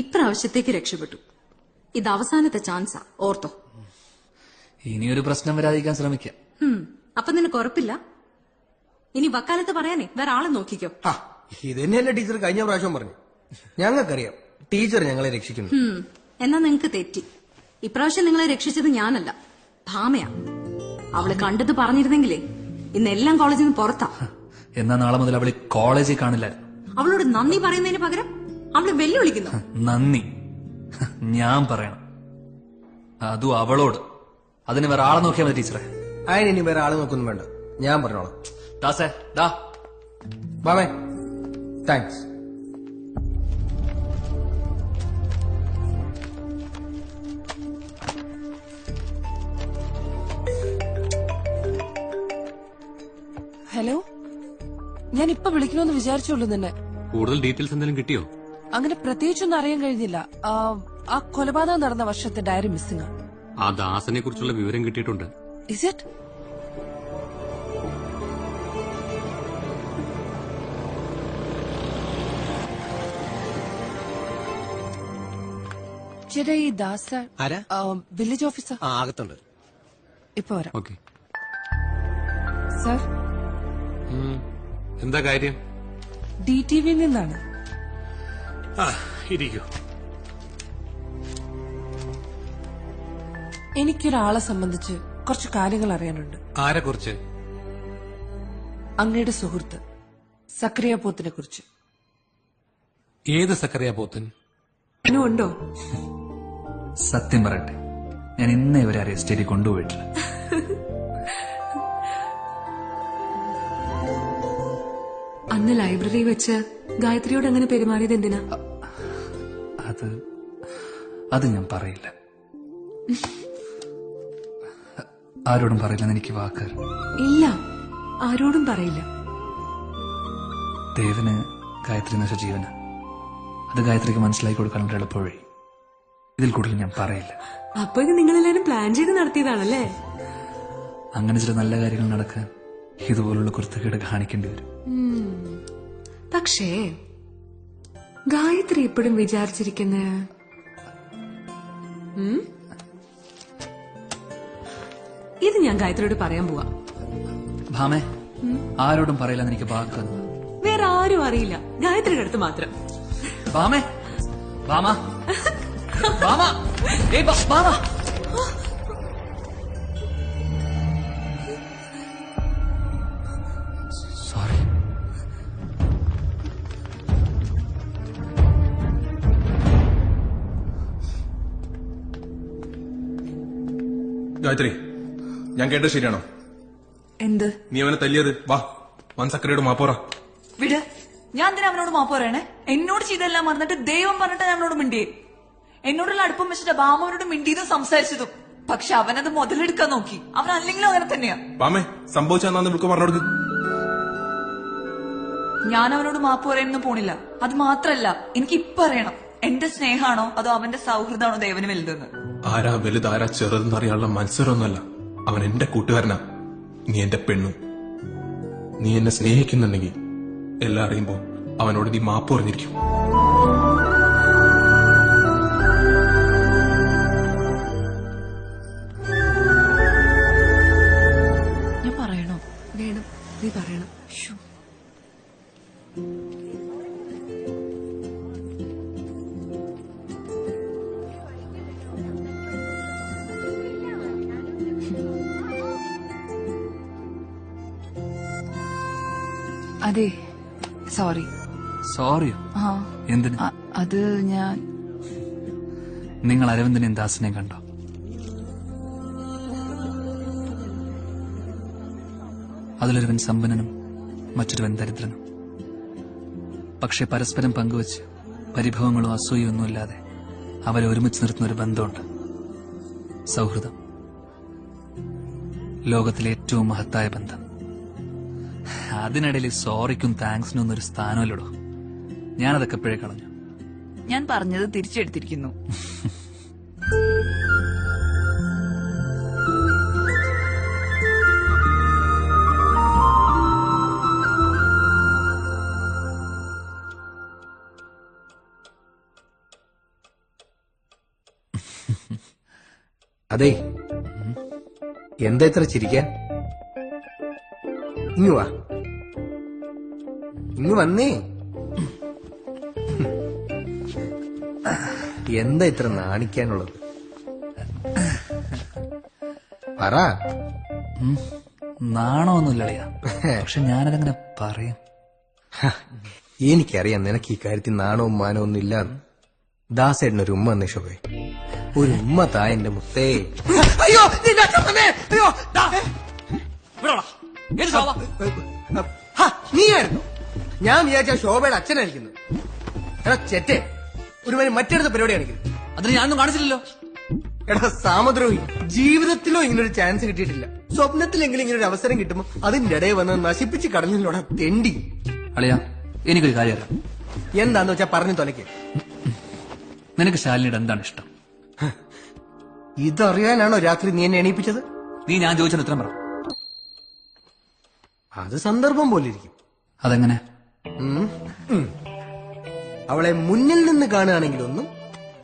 ഇപ്രാവശ്യത്തേക്ക് രക്ഷപ്പെട്ടു. ഇത് അവസാനത്തെ ചാൻസാ, ഓർത്തോ. ഇനിയൊരു പ്രശ്നം വരാതിരിക്കാൻ ശ്രമിക്കാം. അപ്പൊ നിനക്ക് ഉറപ്പില്ല? ഇനി വക്കാലത്ത് പറയാനേ വേറെ ആളെ നോക്കിക്കോ. ഇത് തന്നെയല്ലേ ടീച്ചർ കഴിഞ്ഞ പ്രാവശ്യം പറഞ്ഞു. ഞങ്ങൾക്കറിയാം ടീച്ചർ ഞങ്ങളെ രക്ഷിക്കുന്നു. എന്നാ നിങ്ങക്ക് തെറ്റി. ഇപ്രാവശ്യം നിങ്ങളെ രക്ഷിച്ചത് ഞാനല്ല, ഭാമയാ. അവള് കണ്ടത് പറഞ്ഞിരുന്നെങ്കിലേ ഇന്നെല്ലാം കോളേജിൽ നിന്ന് പുറത്താ. എന്നാ നാളെ മുതൽ അവള് കോളേജിൽ കാണില്ലായിരുന്നു. അവളോട് നന്ദി പറയുന്നതിന് പകരം അവള് വെല്ലുവിളിക്കുന്നു. നന്ദി ഞാൻ പറയണം, അതും അവളോട്. അതിന് വേറെ ആളെ നോക്കിയാൽ മതി ടീച്ചറെ. അതിനി വേറെ ആള് നോക്കൊന്നും വേണ്ട, ഞാൻ പറഞ്ഞോളാം. ദാസേ, ദാ ബാമേ, താങ്ക്സ്. ഹലോ, ഞാൻ ഇപ്പൊ വിളിക്കണമെന്ന് വിചാരിച്ചുള്ളൂ നിന്നെ. കൂടുതൽ ഡീറ്റെയിൽസ് എന്തെങ്കിലും കിട്ടിയോ? അങ്ങനെ പ്രത്യേകിച്ചൊന്നും അറിയാൻ കഴിഞ്ഞില്ല. ആ കൊലപാതകം നടന്ന വർഷത്തെ ഡയറി മിസ്സിംഗ്. ആ ദാസനെ കുറിച്ചുള്ള വിവരം കിട്ടിയിട്ടുണ്ട്. Is it? ചേട്ടാ, ഈ ദാസ വില്ലേജ് ഓഫീസർ അകത്തുണ്ട്. ഇപ്പൊ വരാം. ഓക്കെ. സർ, എന്താ കാര്യം? DTV നിന്നാണ്. ഇരിക്കൂ. എനിക്കൊരാളെ സംബന്ധിച്ച് കുറച്ച് കാര്യങ്ങൾ അറിയാനുണ്ട്. ആരെ കുറിച്ച്? അങ്ങയുടെ സുഹൃത്ത് സക്രിയ പോത്തിനെ കുറിച്ച്. ഏത് സക്കറിയ പോത്തൻ? ഉണ്ടോ? സത്യം പറയട്ടെ, ഞാൻ ഇന്നേ വരെ അറസ്റ്റ് ചെയ്ത് കൊണ്ടുപോയിട്ടില്ല. അന്ന് ലൈബ്രറി വെച്ച് ഗായത്രിയോട് അങ്ങനെ പെരുമാറിയത് എന്തിനാ? അത് ഞാൻ പറയില്ല. ആരോടും പറയില്ലെന്ന് എനിക്ക് വാക്ക്. ഇല്ല, ആരോടും പറയില്ല. ദേവന് ഗായത്രി നശ ജീവന. അത് ഗായത്രിക്ക് മനസ്സിലാക്കി കൊടുക്കാനുള്ള എളുപ്പവഴി. ഇതിൽ കൂടുതൽ ഞാൻ പറയില്ല. അപ്പൊ ഇത് നിങ്ങളെല്ലാരും പ്ലാൻ ചെയ്ത് നടത്തിയതാണല്ലേ? അങ്ങനെ ചില നല്ല കാര്യങ്ങൾ നടക്കാൻ ഇതുപോലുള്ള കുരുത്തക്കേട് കാണിക്കേണ്ടി വരും. പക്ഷേ ഗായത്രി ഇപ്പോഴും വിചാരിച്ചിരിക്കുന്ന ഇത് ഞാൻ ഗായത്രിയോട് പറയാൻ പോവാ. ഭാമേ, ആരോടും പറയില്ലെന്ന് എനിക്ക് വാക്ക്. വേറെ ആരും അറിയില്ല, ഗായത്രിയുടെ അടുത്ത് മാത്രം. ഭാമേ, ഭാമ, ഭാമ, ഏയ് ഭാമ. സോറി. ഗായത്രി, ഞാൻ കേട്ടത് ശരിയാണോ? എന്ത്? നീ അവനെ തല്ലിയത്? വാ, വൻ സക്കരയോട് മാപ്പോറ. വിട്. ഞാൻ എന്തിനാ അവനോട് മാപ്പ് പറയണേ? എന്നോട് ചെയ്തെല്ലാം മറന്നിട്ട് ദൈവം പറഞ്ഞിട്ട് ഞാൻ അവനോട് മിണ്ടിയേ. എന്നോടുള്ള അടുപ്പം വെച്ചിട്ട് ബാമവനോട് മിണ്ടിയതും സംസാരിച്ചതും. പക്ഷെ അവനത് മുതലെടുക്കാൻ നോക്കി. അവൻ അല്ലെങ്കിലും അങ്ങനെ തന്നെയാ. ബാമേ, സംഭവിച്ചാന്ന് വിളിക്ക് പറഞ്ഞോടുക്ക്. ഞാൻ അവനോട് മാപ്പ് പറയാനൊന്നും പോണില്ല. അത് മാത്രല്ല, എനിക്ക് ഇപ്പൊ അറിയണം, എന്റെ സ്നേഹാണോ അതോ അവന്റെ സൗഹൃദമാണോ ദേവന് വലുതെന്ന്. ആരാ വലുത് ആരാ ചെറുതെന്ന് അറിയാനുള്ള മത്സരമൊന്നുമല്ല. അവൻ എന്റെ കൂട്ടുകാരനാ. നീ എന്റെ പെണ്ണും. നീ എന്നെ സ്നേഹിക്കുന്നുണ്ടെങ്കിൽ എല്ലാം അറിയുമ്പോ അവനോട് നീ മാപ്പ് പറഞ്ഞിരിക്കും. ഞാൻ പറയണോ? വേണം, നീ പറയണം. അതെ, സോറി. സോറിയോ? എന്തിന്? അത് ഞാൻ നിങ്ങൾ അരവിന്ദനെയും ദാസിനെയും കണ്ടോ? അതിലൊരുവൻ സമ്പന്നനും മറ്റൊരുവൻ ദരിദ്രനും. പക്ഷെ പരസ്പരം പങ്കുവച്ച് പരിഭവങ്ങളോ അസൂയൊന്നുമില്ലാതെ അവരെ ഒരുമിച്ച് നിർത്തുന്ന ഒരു ബന്ധമുണ്ട്, സൗഹൃദം. ലോകത്തിലെ ഏറ്റവും മഹത്തായ ബന്ധം. അതിനിടയിൽ സോറിക്കും താങ്ക്സിനും ഒന്നൊരു സ്ഥാനമല്ലടോ. ഞാനതൊക്കെ എപ്പോഴേ കളഞ്ഞു. ഞാൻ പറഞ്ഞത് തിരിച്ചെടുത്തിരിക്കുന്നു. അതെ, എന്താ ഇത്ര ചിരിക്കാൻ? ഇങ്ങ് വാ, ഇങ്ങ് വന്നേ. എന്താ ഇത്ര നാണിക്കാനുള്ളത്? പറ. നാണമൊന്നുമില്ലളിയാ, പക്ഷെ ഞാനതങ്ങനെ പറയും. എനിക്കറിയാം നിനക്ക് ഈ കാര്യത്തിൽ നാണവും മാനവും ഒന്നും ഇല്ലാന്ന്. ദാസേട്ടനൊരു ഉമ്മ എന്നേ ശോഭേ, ഒരു ഉമ്മ താ എന്റെ മുത്തേ. അയ്യോ, നീയായിരുന്നു. ഞാൻ വിചാരിച്ച ശോഭയുടെ അച്ഛനായിരിക്കുന്നു. എടാ ചെറ്റേ, ഒരുമാതിരി മറ്റെടുത്ത പരിപാടി കാണിക്കുന്നു. അതിന് ഞാനൊന്നും കാണിച്ചില്ലല്ലോ. എടാ സാമദ്രോഹി, ജീവിതത്തിലോ ഇങ്ങനൊരു ചാൻസ് കിട്ടിയിട്ടില്ല. സ്വപ്നത്തിലെങ്കിലും ഇങ്ങനൊരു അവസരം കിട്ടുമ്പോ അതിന്റെ ഇടയിൽ വന്ന് നശിപ്പിച്ച് കടന്നില്ലോടാ തെണ്ടി. അളിയാ, എനിക്കൊരു കാര്യം അറിയാം. എന്താന്ന് വെച്ചാ പറഞ്ഞു തൊലയ്ക്ക്. നിനക്ക് ശാലിനിയുടെ എന്താണ് ഇഷ്ടം? ഇതറിയാനാണോ രാത്രി നീ എന്നെ എണീപ്പിച്ചത്? നീ ഞാൻ ചോദിച്ചത് ഉത്തരം പറ. അത് സന്ദർഭം പോലെ ഇരിക്കും. അതെങ്ങനെ? അവളെ മുന്നിൽ നിന്ന് കാണുകയാണെങ്കിൽ ഒന്നും,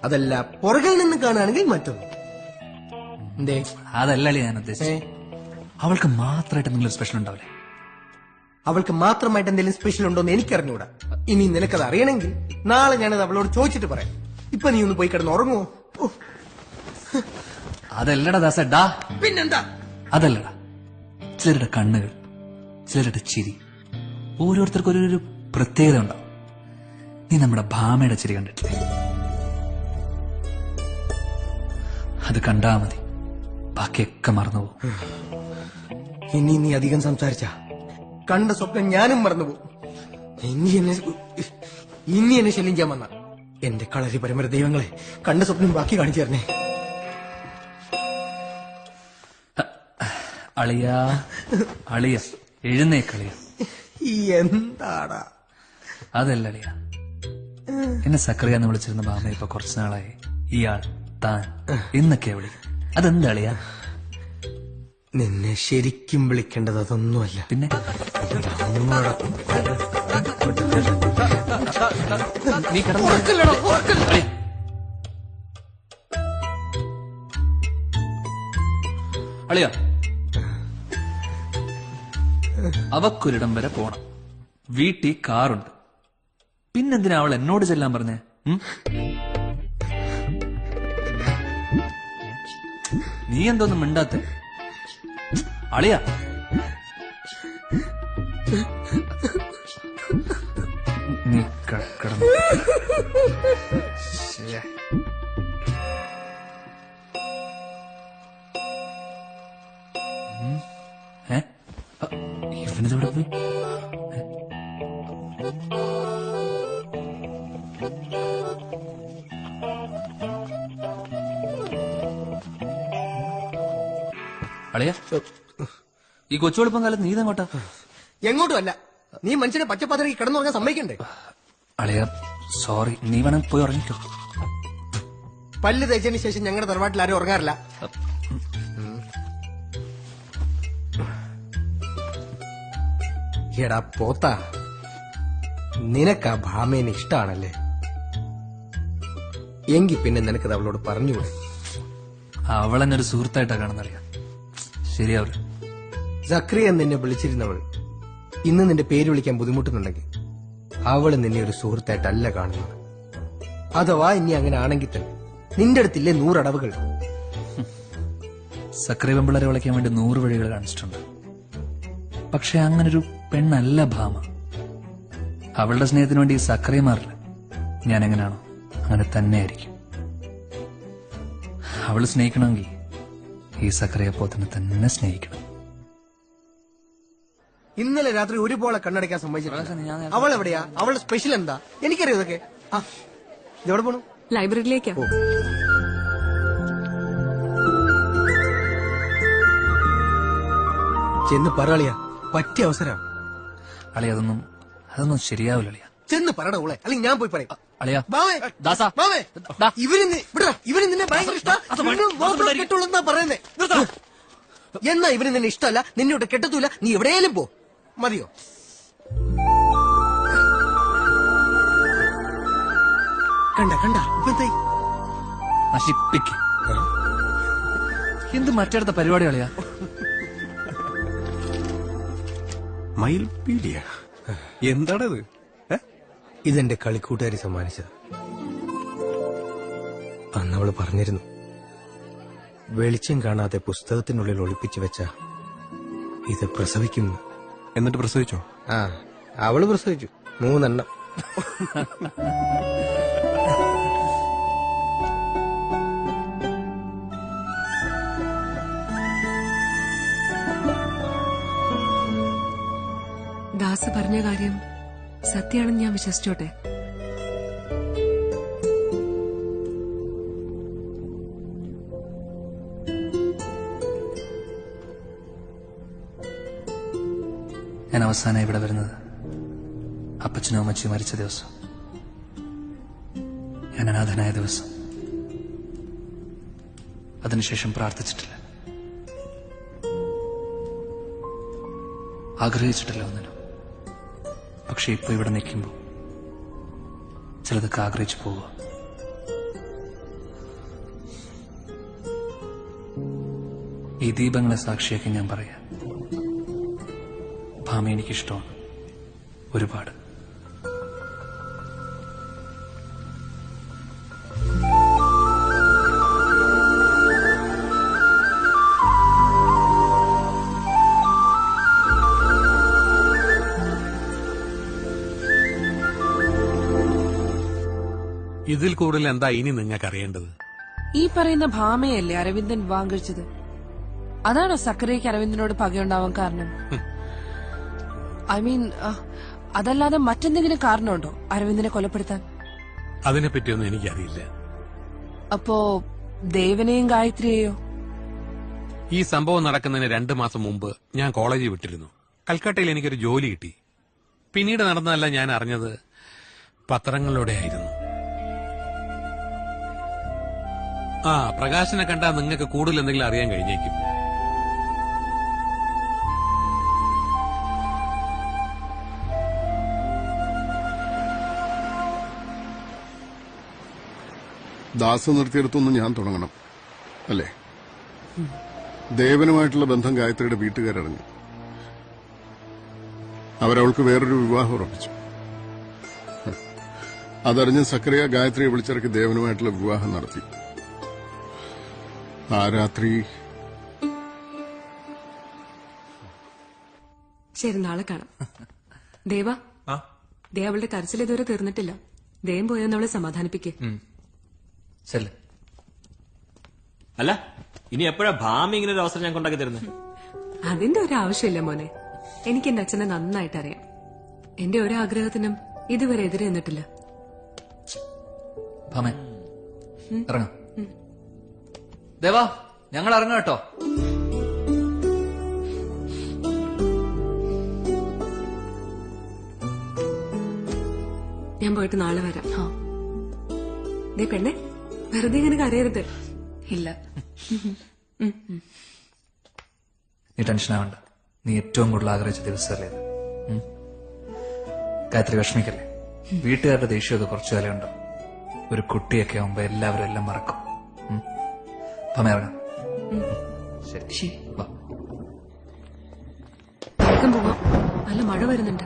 അതല്ല പുറകിൽ നിന്ന് കാണുകയാണെങ്കിൽ മറ്റൊന്നും. എന്തേ? അതല്ലേ ഞാൻ ഉദ്ദേശിച്ചത്. അവൾക്ക് മാത്രമായിട്ട് എന്തെങ്കിലും സ്പെഷ്യൽ ഉണ്ടാവില്ലേ? അവൾക്ക് മാത്രമായിട്ട് എന്തെങ്കിലും സ്പെഷ്യൽ ഉണ്ടോ എന്ന് എനിക്കറിഞ്ഞൂടാ. ഇനി നിനക്കത് അറിയണമെങ്കിൽ നാളെ ഞാനത് അവളോട് ചോദിച്ചിട്ട് പറയാം. ഇപ്പൊ നീ ഒന്ന് പോയി കിടന്ന് ഉറങ്ങുമോ? അതല്ലടാ ദാസേട്ടാ. പിന്നെന്താ? അതല്ലടാ, ചിലരുടെ കണ്ണുകൾ, ചിലരുടെ ചിരി, ഓരോരുത്തർക്കും ഒരു പ്രത്യേകത ഉണ്ടാവും. നീ നമ്മുടെ ഭാമയുടെ ചിരി കണ്ടിട്ടില്ലേ? അത് കണ്ടാ മതി, ബാക്കിയൊക്കെ മറന്നുപോകും. ഇനി നീ അധികം സംസാരിച്ച കണ്ട സ്വപ്നം ഞാനും മറന്നുപോകും. ഇനി എന്നെ ശല്യം ചെയ്യാൻ വന്ന എന്റെ കളരി പരമ്പര ദൈവങ്ങളെ, കണ്ട സ്വപ്നം ബാക്കി കാണിച്ചു തരണേ. അളിയാ, അളിയ എഴുന്നേക്കളിയ. എന്താടാ? അതല്ല അളിയ, എന്നെ സക്രിയ എന്ന് വിളിച്ചിരുന്ന ബാമ ഇപ്പൊ കുറച്ചു നാളായി ഇയാൾ, താൻ എന്നൊക്കെയാ വിളിക്കും. അതെന്താ അളിയ? നിന്നെ ശരിക്കും വിളിക്കേണ്ടത് അതൊന്നുമല്ല. പിന്നെ നീ അളിയ, അവക്കൊരിടം വരെ പോണം. വീട്ടിൽ കാറുണ്ട്. പിന്നെന്തിനാ അവൾ എന്നോട് ചെല്ലാൻ പറഞ്ഞേ? നീ എന്തോന്നും മിണ്ടാത്ത അളിയ? നീ കിടന്നു. ഇവനിതെവിടെ പോയി? അളിയ, ഈ കൊച്ചുവെളുപ്പം കാലത്ത് നീ ഇതെങ്ങോട്ടാ? എങ്ങോട്ടും അല്ല, നീ മനുഷ്യനെ പച്ചപ്പാത്രയ്ക്ക് കിടന്നുറങ്ങാൻ സമ്മതിക്കണ്ടേ? അളിയ സോറി, നീ വേണം പോയി ഉറങ്ങിക്കോ. പല്ല് തേച്ചതിന് ശേഷം ഞങ്ങളുടെ തറവാട്ടിൽ ആരും ഉറങ്ങാറില്ല. എടാ പോത്ത, നിനക്ക് ആ ഭാമേനെ ഇഷ്ടാണല്ലേ? എങ്കിൽ പിന്നെ നിനക്കത് അവളോട് പറഞ്ഞുകൂടെ? അവളെന്നെ ഒരു സുഹൃത്തായിട്ടാ കാണുന്നറിയാം. ശരിയാവില്ല. സക്രിയ നിന്നെ വിളിച്ചിരുന്നവൾ ഇന്ന് നിന്റെ പേര് വിളിക്കാൻ ബുദ്ധിമുട്ടുന്നുണ്ടെങ്കിൽ അവള് നിന്നെ ഒരു സുഹൃത്തായിട്ടല്ല കാണുന്നത്. അഥവാ ഇനി അങ്ങനെ ആണെങ്കിൽ തന്നെ നിന്റെ അടുത്തില്ലേ 100 അടവുകൾ. സക്രിയ പെമ്പിള്ളേരെ വിളിക്കാൻ വേണ്ടി 100 വഴികൾ കാണിച്ചിട്ടുണ്ട്. പക്ഷെ അങ്ങനൊരു പെണ്ണല്ല ഭാമ. അവളുടെ സ്നേഹത്തിന് വേണ്ടി സക്രിയ മാറില്ല. ഞാൻ എങ്ങനെയാണോ അങ്ങനെ തന്നെ ആയിരിക്കും. അവള് സ്നേഹിക്കണമെങ്കിൽ ഈ സക്രിയ പോത്തിനെ തന്നെ സ്നേഹിക്കണം. ഇന്നലെ രാത്രി ഒരുപോലെ കണ്ണടയ്ക്കാൻ സമ്മതിച്ചിട്ടില്ല. അവൾ എവിടെയാ? അവളുടെ സ്പെഷ്യൽ എന്താ? എനിക്കറിയാം ഇതൊക്കെ. ഇതെവിടെ പോണു? ലൈബ്രറിയിലേക്കാ. ചെന്ന് പറയാളിയാ, പറ്റിയ അവസരം. അളിയ അതൊന്നും ശരിയാവില്ല അളിയ. ചെന്ന് പറയട ഊളെ, അല്ലെങ്കിൽ ഞാൻ പോയി പറയാം. അളിയ ഇവന് നിന്നെ ഭയങ്കര ഇഷ്ടമുള്ളെന്നാ പറയുന്നേ. എന്നാ ഇവന് നിന്നെ ഇഷ്ടമല്ല, നിന്നോട്ട് കെട്ടത്തൂല, നീ എവിടെയാലും പോ. മതിയോ? കണ്ട നശിപ്പിക്ക്. എന്ത് മറ്റടുത്ത പരിപാടി കളിയാ? മയിൽപീലിയ എന്താണത്? ഇതെന്റെ കളിക്കൂട്ടുകാരി സമ്മാനിച്ചത്. അന്നവള് പറഞ്ഞിരുന്നു, വെളിച്ചം കാണാതെ പുസ്തകത്തിനുള്ളിൽ ഒളിപ്പിച്ചു വെച്ച ഇത് പ്രസവിക്കും. എന്നിട്ട് പ്രസവിച്ചോ? ആ, അവള് പ്രസവിച്ചു 3 എണ്ണം. ദാസ് പറഞ്ഞ കാര്യം സത്യമാണെന്ന് ഞാൻ വിശ്വസിച്ചോട്ടെ? ഞാൻ അവസാനം ഇവിടെ വരുന്നത് അപ്പച്ചനും അമ്മച്ചിയും മരിച്ച ദിവസം, ഞാൻ അനാഥനായ ദിവസം. അതിനുശേഷം പ്രാർത്ഥിച്ചിട്ടില്ല, ആഗ്രഹിച്ചിട്ടില്ല ഒന്നിനും. പക്ഷെ ഇപ്പൊ ഇവിടെ നിൽക്കുമ്പോ ചിലതൊക്കെ ആഗ്രഹിച്ചു പോവുക. ഈ ദീപങ്ങളെ സാക്ഷിയാക്കി ഞാൻ പറയാം, ഭാമ എനിക്കിഷ്ടമാണ് ഒരുപാട്. ഇതിൽ കൂടുതൽ എന്താ ഇനി നിങ്ങൾക്ക് അറിയേണ്ടത്? ഈ പറയുന്ന ഭാമയല്ലേ അരവിന്ദൻ വിവാഹം കഴിച്ചത്? അതാണോ സക്കരയ്ക്ക് അരവിന്ദനോട് പകയുണ്ടാവാൻ കാരണം? ഐ മീൻ, അതല്ലാതെ മറ്റെന്തെങ്കിലും കാരണമുണ്ടോ അരവിന്ദനെ കൊലപ്പെടുത്താൻ? അതിനെപ്പറ്റിയൊന്നും എനിക്കറിയില്ല. അപ്പോ ദേവനെയും ഗായത്രിയെയോ? ഈ സംഭവം നടക്കുന്നതിന് 2 മാസം മുമ്പ് ഞാൻ കോളേജിൽ വിട്ടിരുന്നു. കൽക്കട്ടയിൽ എനിക്കൊരു ജോലി കിട്ടി. പിന്നീട് നടന്നതല്ല ഞാൻ അറിഞ്ഞത് പത്രങ്ങളിലൂടെ ആയിരുന്നു. പ്രകാശനെ കണ്ടാൽ നിങ്ങൾക്ക് കൂടുതൽ എന്തെങ്കിലും അറിയാൻ കഴിഞ്ഞേക്കും. ദാസ് നിർത്തിയെടുത്തൊന്നും ഞാൻ തുടങ്ങണം അല്ലേ? ദേവനുമായിട്ടുള്ള ബന്ധം ഗായത്രിയുടെ വീട്ടുകാരറിഞ്ഞു. അവരവൾക്ക് വേറൊരു വിവാഹം ഉറപ്പിച്ചു. അതറിഞ്ഞ് സക്കറിയ ഗായത്രിയെ വിളിച്ചിറക്കി ദേവനുമായിട്ടുള്ള വിവാഹം നടത്തി. ആ രാത്രി ശരി, നാളെ കാണാം. ദേവ, അവളുടെ കരച്ചിൽ ഇതുവരെ തീർന്നിട്ടില്ല. ദേവം പോയെന്ന് അവളെ സമാധാനിപ്പിക്കേ. അല്ല, ഇനി എപ്പോഴാ ഭാമി ഇങ്ങനെ ഒരു അവസരം ഞാൻ കൊണ്ടാക്കി തരുന്നത്? അതിന്റെ ഒരു ആവശ്യമില്ല മോനെ. എനിക്ക് എന്റെ അച്ഛനെ നന്നായിട്ട് അറിയാം. എന്റെ ഒരാഗ്രഹത്തിനും ഇതുവരെ എതിരെ നിന്നിട്ടില്ല. ഇറങ്ങാം. ദേവാ, ഞങ്ങൾ ഇറങ്ങാം കേട്ടോ. ഞാൻ പോയിട്ട് നാളെ വരാം. ദേ പെണ്ണെ, വെറുതെ ഇങ്ങനെ കരയരുത്. ഇല്ല. നീ ടെൻഷൻ ആവണ്ട. നീ ഏറ്റവും കൂടുതൽ ആഗ്രഹിച്ച ദിവസമല്ലേ ഇത്. ഗായത്രി വിഷമിക്കല്ലേ. വീട്ടുകാരുടെ ദേഷ്യമൊക്കെ കുറച്ചു കാലം ഉണ്ടാവും. ഒരു കുട്ടിയൊക്കെ ആവുമ്പോ എല്ലാവരും എല്ലാം മറക്കും. ഇറങ്ങാം. ശരി, വാ. വേഗം പോവാം, നല്ല മഴ വരുന്നുണ്ട്.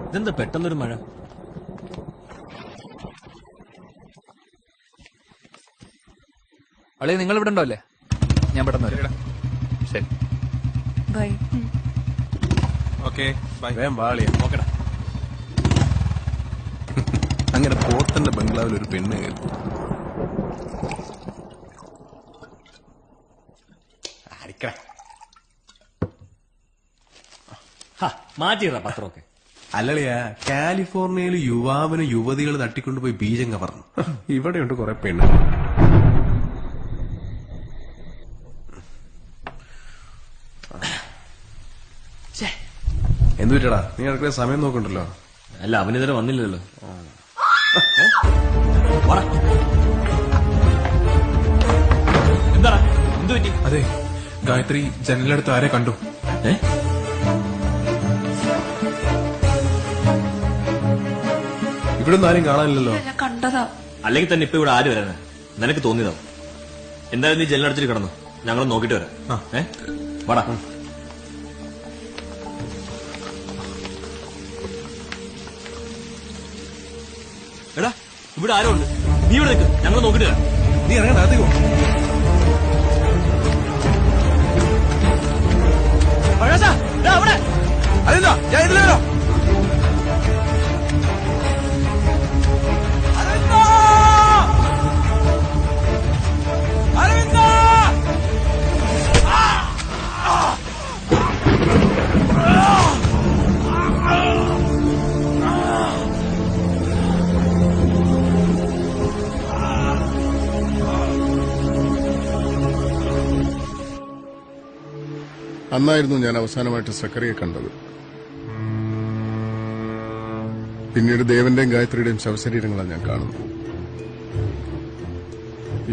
ഇതെന്താ പെട്ടെന്നൊരു മഴ? അളി, നിങ്ങൾ ഇവിടെ ഉണ്ടോ? അല്ലേ, ഞാൻ പെട്ടെന്ന് വരാം. ശരി, ബൈ. ഓക്കെ, നോക്കടാ. അങ്ങനെ പോത്തന്റെ ബംഗ്ലാവിൽ ഒരു പെണ്ണ് കയറി. മാറ്റിയിട പത്രമൊക്കെ. അല്ലളിയാ, കാലിഫോർണിയയിൽ യുവാവിന് യുവതികൾ തട്ടിക്കൊണ്ടുപോയി ബീജം കവർന്നു. ഇവിടെയുണ്ട് കുറെ പെണ്ണ്. എന്തു പറ്റടാ, നീ അടുക്കള സമയം നോക്കണ്ടല്ലോ. അല്ല, അവനിതുവരെ വന്നില്ലല്ലോ. എന്താ എന്തു പറ്റി? അതെ, ഗായത്രി ജനലടുത്ത് ആരെ കണ്ടു. ഇവിടെ ഒന്നും ആരും കാണാനില്ലല്ലോ. കണ്ടതാ. അല്ലെങ്കിൽ തന്നെ ഇപ്പൊ ഇവിടെ ആര് വരാനാ? നിനക്ക് തോന്നിയതാവും. എന്തായാലും നീ ജനലടച്ചിട്ട് കിടന്നു, ഞങ്ങൾ നോക്കിട്ട് വരാം. വാടാ. എടാ, ഇവിടെ ആരോ ഉണ്ട്. നീ ഇവിടെ നിൽക്ക്, ഞങ്ങൾ നോക്കിട്ട് വരാം. നീ ഇറങ്ങാൻ അധികം. അതെന്താ ഞാൻ ഇതിലോ? അന്നായിരുന്നു ഞാൻ അവസാനമായിട്ട് സക്കറിയെ കണ്ടത്. പിന്നീട് ദേവന്റെയും ഗായത്രിയുടെയും ശവശരീരങ്ങളാണ് ഞാൻ കാണുന്നത്.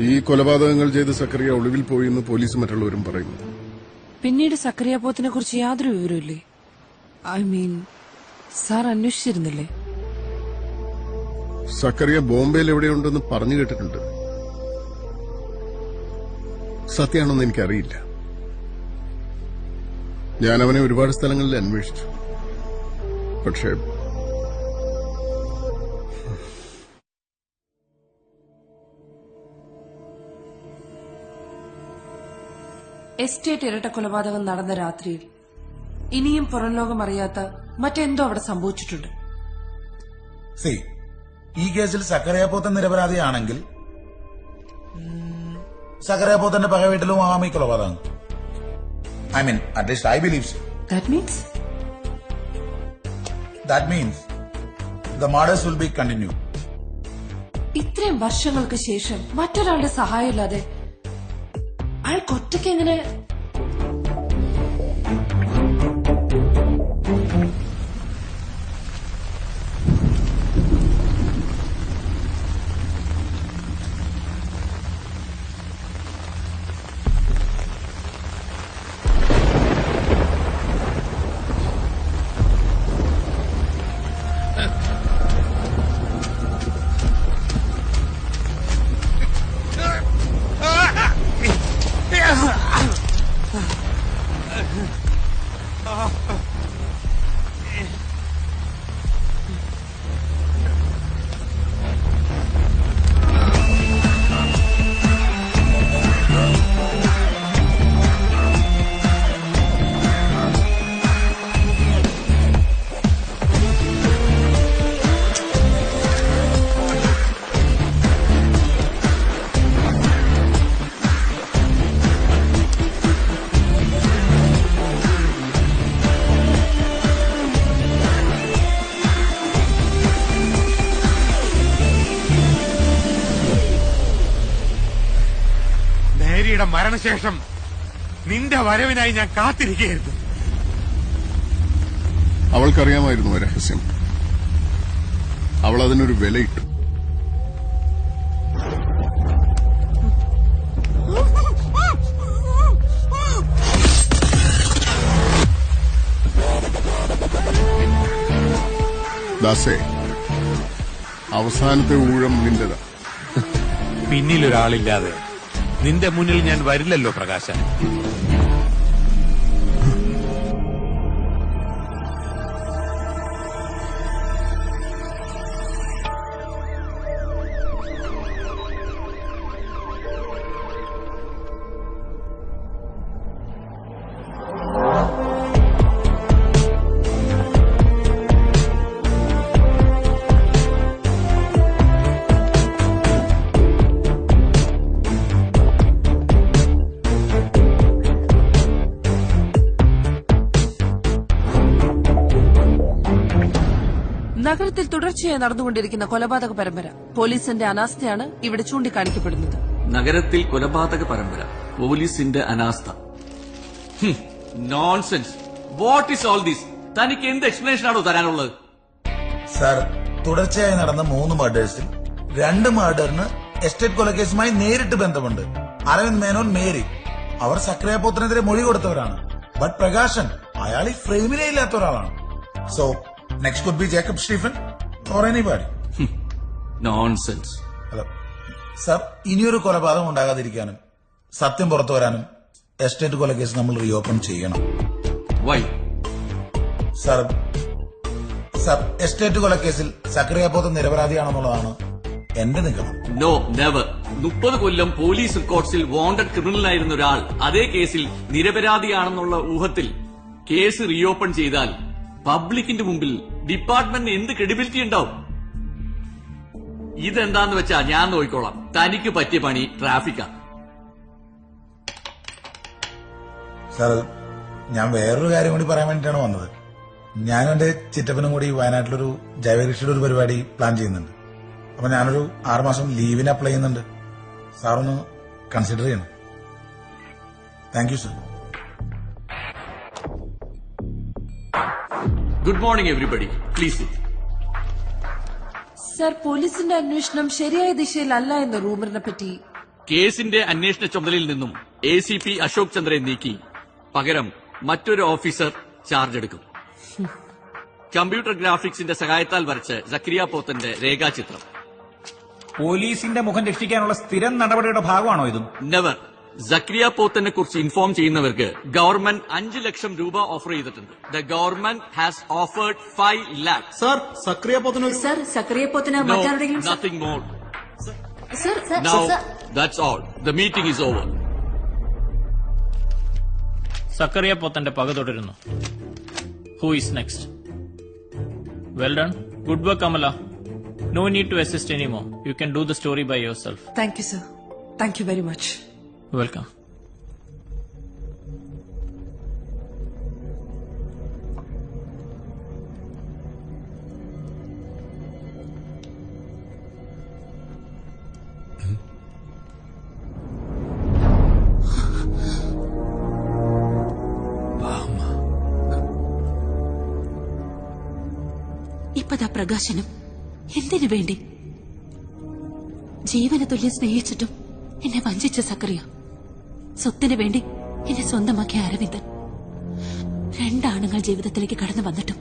ഈ കൊലപാതകങ്ങൾ ചെയ്ത് സക്കറിയ ഒളിവിൽ പോയി എന്ന് പോലീസും മറ്റുള്ളവരും പറയുന്നു. പിന്നീട് സക്കറിയ പോത്തിനെ കുറിച്ച് യാതൊരു വിവരമില്ലേ? ഐ മീൻ, സാർ അന്വേഷിച്ചിരുന്നില്ലേ? സക്കറിയ ബോംബെയിൽ എവിടെയുണ്ടെന്ന് പറഞ്ഞു കേട്ടിട്ടുണ്ട്. സത്യമാണെന്ന് എനിക്കറിയില്ല. ഞാൻ അവനെ ഒരുപാട് സ്ഥലങ്ങളിൽ അന്വേഷിച്ചു. പക്ഷേ എസ്റ്റേറ്റ് ഇരട്ട കൊലപാതകം നടന്ന രാത്രിയിൽ ഇനിയും പുറം ലോകം അറിയാത്ത മറ്റെന്തോ അവിടെ സംഭവിച്ചിട്ടുണ്ട്. ഈ കേസിൽ സക്കറിയ പോത്തൻ നിരപരാധിയാണെങ്കിൽ സക്കറിയ പോത്തന്റെ പക വീട്ടിലും ആവാം ഈ കൊലപാതകം. I mean, at least I believe so. That means? That means the murders will be continued. ഇത്രയും വർഷങ്ങൾക്ക് ശേഷം മറ്റൊരാളുടെ സഹായമില്ലാതെ അയാൾക്ക് ഒറ്റയ്ക്ക് എങ്ങനെ? മേരിയുടെ മരണശേഷം നിന്റെ വരവിനായി ഞാൻ കാത്തിരിക്കുകയായിരുന്നു. അവൾക്കറിയാമായിരുന്നു രഹസ്യം. അവൾ അതിനൊരു വിലയിട്ടു. ദാസേ, അവസാനത്തെ ഊഴം നിന്റെതാ. പിന്നിലൊരാളില്ലാതെ നിന്റെ മുന്നിൽ ഞാൻ വരില്ലല്ലോ പ്രകാശ. നഗരത്തിൽ തുടർച്ചയായി നടന്നുകൊണ്ടിരിക്കുന്ന കൊലപാതക പരമ്പര പോലീസിന്റെ അനാസ്ഥയാണ് ഇവിടെ ചൂണ്ടിക്കാണിക്കപ്പെടുന്നത്. നഗരത്തിൽ കൊലപാതക പരമ്പര, പോലീസിന്റെ അനാസ്ഥ. Nonsense. What is all this? തനിക്ക് എന്ത് എക്സ്പ്ലനേഷൻ ആണോ തരാനുള്ളത്? സാർ, തുടർച്ചയായി നടന്ന 3 മർഡേഴ്സിൽ 2 മർഡറിന് എസ്റ്റേറ്റ് കൊലക്കേസുമായി നേരിട്ട് ബന്ധമുണ്ട്. അരവിന്ദ് മേനോൻ, മേരി അവർ സക്രിയ പോത്തിനെതിരെ മൊഴി കൊടുത്തവരാണ്. ബട്ട് പ്രകാശൻ അയാൾ ഈ ഫ്രെയിമിലേ ഇല്ലാത്ത ഒരാളാണ്. So next could be Jacob Stephen or anybody. Nonsense. Sir, ഇനിയൊരു കൊലപാതകം ഉണ്ടാകാതിരിക്കാനും സത്യം പുറത്തു വരാനും എസ്റ്റേറ്റ് കൊലക്കേസ് നമ്മൾ റീഓപ്പൺ ചെയ്യണം. വൈ? സാർ, എസ്റ്റേറ്റ് കൊലക്കേസിൽ സക്രിയ പോത്ത് നിരപരാധിയാണെന്നുള്ളതാണ് എന്റെ നിഗമനം. No, never. 30 കൊല്ലം പോലീസ് റെക്കോർഡ്സിൽ വാണ്ടഡ് ക്രിമിനലായിരുന്ന ഒരാൾ അതേ കേസിൽ നിരപരാധിയാണെന്നുള്ള ഊഹത്തിൽ കേസ് റീഓപ്പൺ ചെയ്താൽ പബ്ലിക്കിന്റെ മുമ്പിൽ ഡിപ്പാർട്ട്മെന്റിന് എന്ത് ക്രെഡിബിലിറ്റി ഉണ്ടാവും? ഇതെന്താന്ന് വെച്ചാ ഞാൻ നോക്കിക്കോളാം. തനിക്ക് പറ്റിയ പണി ട്രാഫിക്കാണ്. സാർ, ഞാൻ വേറൊരു കാര്യം കൂടി പറയാൻ വേണ്ടിയിട്ടാണ് വന്നത്. ഞാനും എന്റെ ചിറ്റപ്പനും കൂടി വയനാട്ടിലൊരു ജൈവകൃഷിയുടെ ഒരു പരിപാടി പ്ലാൻ ചെയ്യുന്നുണ്ട്. അപ്പൊ ഞാനൊരു 6 മാസം ലീവിന് അപ്ലൈ ചെയ്യുന്നുണ്ട്. സാറൊന്ന് കൺസിഡർ ചെയ്യണം. Thank you sir. Good morning everybody, please. Sir, പോലീസിന്റെ അന്വേഷണം ശരിയായ ദിശയിലല്ല എന്ന റൂമറിനെ പറ്റി. കേസിന്റെ അന്വേഷണ ചുമതലയിൽ നിന്നും ACP അശോക് ചന്ദ്രയെ നീക്കി പകരം മറ്റൊരു ഓഫീസർ ചാർജ് എടുക്കും. കമ്പ്യൂട്ടർ ഗ്രാഫിക്സിന്റെ സഹായത്താൽ വരച്ച് സക്രിയ പോത്തന്റെ രേഖാചിത്രം. പോലീസിന്റെ മുഖം രക്ഷിക്കാനുള്ള സ്ഥിരം നടപടിയുടെ ഭാഗമാണോ ഇതും? നെവർ. സക്രിയ പോത്തനെ കുറിച്ച് ഇൻഫോം ചെയ്യുന്നവർക്ക് ഗവൺമെന്റ് 5 ലക്ഷം രൂപ ഓഫർ ചെയ്തിട്ടുണ്ട്. The government has offered 5 lakhs. Sir, Zakariya പോത്തിന് സർ, സക്രിയ പോത്തിന് മറ്റാരുടെങ്കിലും nothing more. Sir, Now, that's all. The meeting is over. Zakariya പോത്തന്റെ പക തുടരുന്നു. Who is next? Well done. Good work, Amala. No need to assist anymore. You can do the story by yourself. Thank you sir. Thank you very much. Welcome. ഇപ്പതാ പ്രകാശനം എന്തിനു വേണ്ടി ജീവന തുല്യം സ്നേഹിച്ചിട്ടും എന്നെ വഞ്ചിച്ച സക്കറിയ, സ്വത്തിനു വേണ്ടി എന്നെ സ്വന്തമാക്കിയ അരവിന്ദൻ, 2 ആണുങ്ങൾ ജീവിതത്തിലേക്ക് കടന്നു വന്നിട്ടും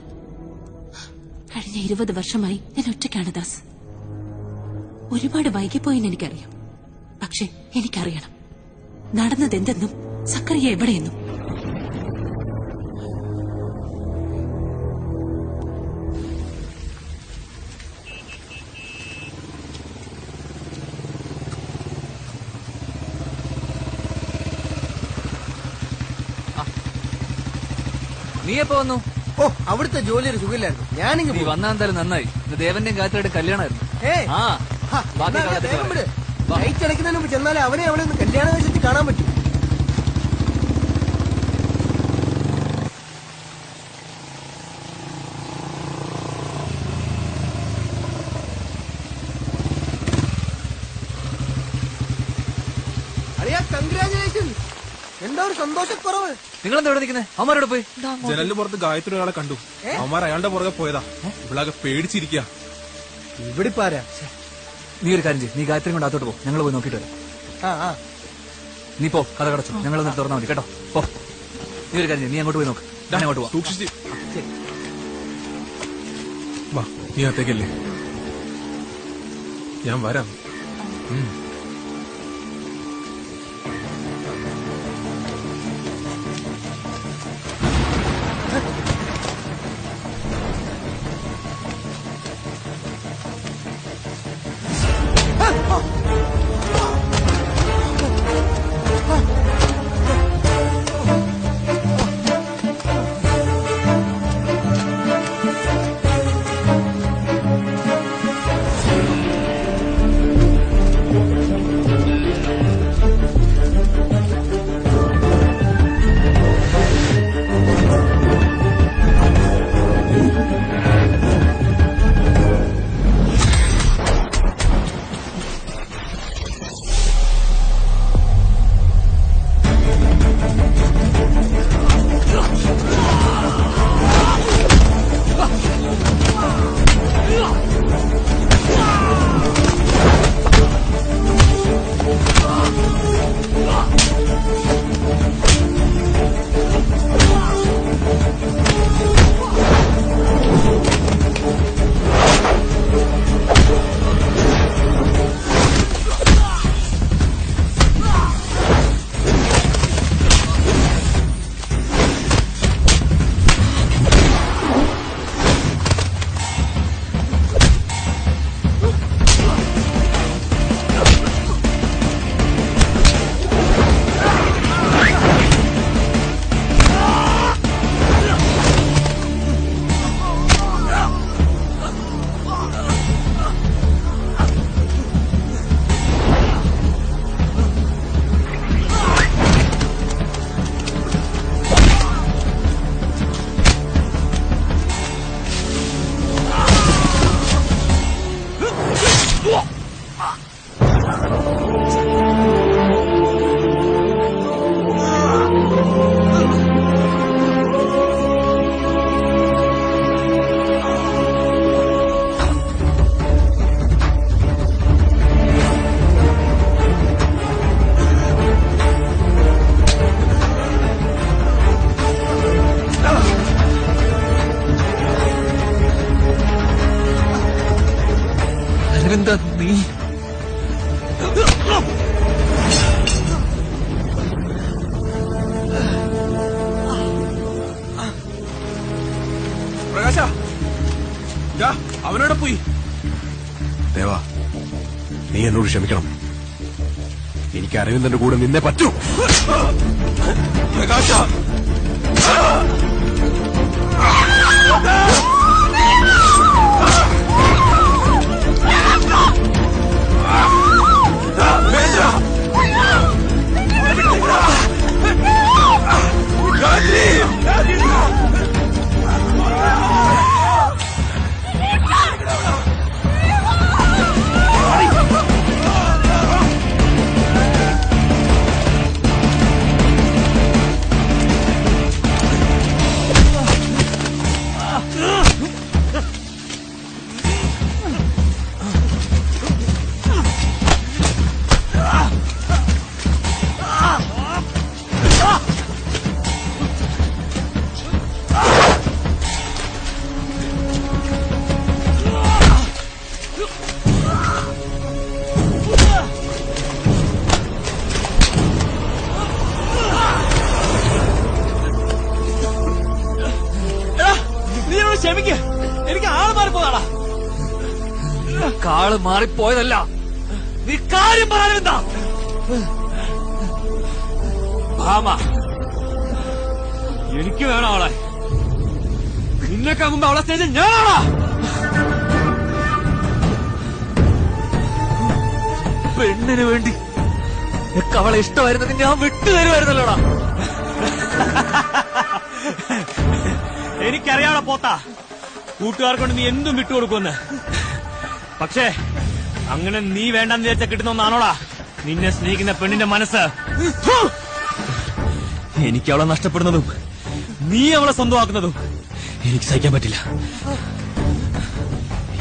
കഴിഞ്ഞ 20 വർഷമായി ഞാൻ ഒറ്റയ്ക്കാണ് ദാസ്. ഒരുപാട് വൈകിപ്പോയെന്ന് എനിക്കറിയാം. പക്ഷെ എനിക്കറിയണം നടന്നതെന്തെന്നും സക്കറിയ എവിടെയെന്നും. നീ എപ്പോ വന്നു? ഓ, അവിടുത്തെ ജോലി ഒരു സുഖമില്ലായിരുന്നു. ഞാനിങ്ങ് നീ വന്നാ എന്തായാലും നന്നായി. ദേവന്റെയും ഗായത്രിയുടെ കല്യാണമായിരുന്നു. ലൈറ്റ് അടയ്ക്കുന്നതിന് മുമ്പ് ചെന്നാലേ അവനെ അവിടെ നിന്ന് കല്യാണം കഴിച്ചിട്ട് കാണാൻ പറ്റും. അളിയാ, കൺഗ്രാചുലേഷൻ. എന്താ ഒരു സന്തോഷക്കുറവ്? നിങ്ങൾ എന്താ ഇവിടെ നിൽക്കുന്നത്? അവന്മാരോട് പോയി ജനലിന് പുറത്ത് ഗായത്രി ഒരാളെ കണ്ടു. അവന്മാർ അയാളുടെ പുറകെ പോയതാ. ഇവളാകെ പേടിച്ചിരിക്കുക. ഇവിടെ പാരാ. നീ ഒരു കാര്യം ചെയ്യും, നീ ഗായത്രി കൊണ്ട് അകത്തോട്ട് പോ, ഞങ്ങൾ പോയി നോക്കിട്ട് വരാം. നീ പോ, കഥ കടച്ചു, ഞങ്ങളൊന്ന് തുറന്നാൽ മതി കേട്ടോ. പോ, നീ ഒരു കാര്യം ചെയ്യും, നീ അങ്ങോട്ട് പോയി നോക്ക്, ഞാൻ അങ്ങോട്ട് പോവാം. സൂക്ഷിച്ച് വാ, നീ അകത്തേക്കല്ലേ, ഞാൻ വരാം. എന്താ നീ പ്രകാശ, അവനോടെ പോയി. ദേവാ, നീ എന്നോട് ക്ഷമിക്കണം. എനിക്ക് അരവിന്ദന്റെ കൂടെ നിന്നേ പറ്റൂ. പ്രകാശ, ക്ഷമിക്ക്, എനിക്ക് ആള് മാറിപ്പോതാടാ. കാള് മാറിപ്പോയതല്ല, നീ കാര്യം പറയാനെന്താ? ഭാമ എനിക്ക് വേണം അവളെ. നിന്നെക്കാ മുമ്പ് അവളെ സ്റ്റേജിൽ ഞാനാണാ. പെണ്ണിന് വേണ്ടി എനിക്ക് അവളെ ഇഷ്ടമായിരുന്നെങ്കിൽ ഞാൻ വിട്ടുതരുമായിരുന്നല്ലോടാ. എനിക്കറിയാളെ പോത്താ, കൂട്ടുകാർക്കൊണ്ട് നീ എന്തും വിട്ടുകൊടുക്കുമെന്ന്. പക്ഷേ അങ്ങനെ നീ വേണ്ടെന്ന് വിചാരിച്ച കിട്ടുന്ന ഒന്നാണോടാ നിന്നെ സ്നേഹിക്കുന്ന പെണ്ണിന്റെ മനസ്സ് എനിക്ക് അവളെ നഷ്ടപ്പെടുന്നതും നീ അവളെ സ്വന്തമാക്കുന്നതും എനിക്ക് സഹിക്കാൻ പറ്റില്ല.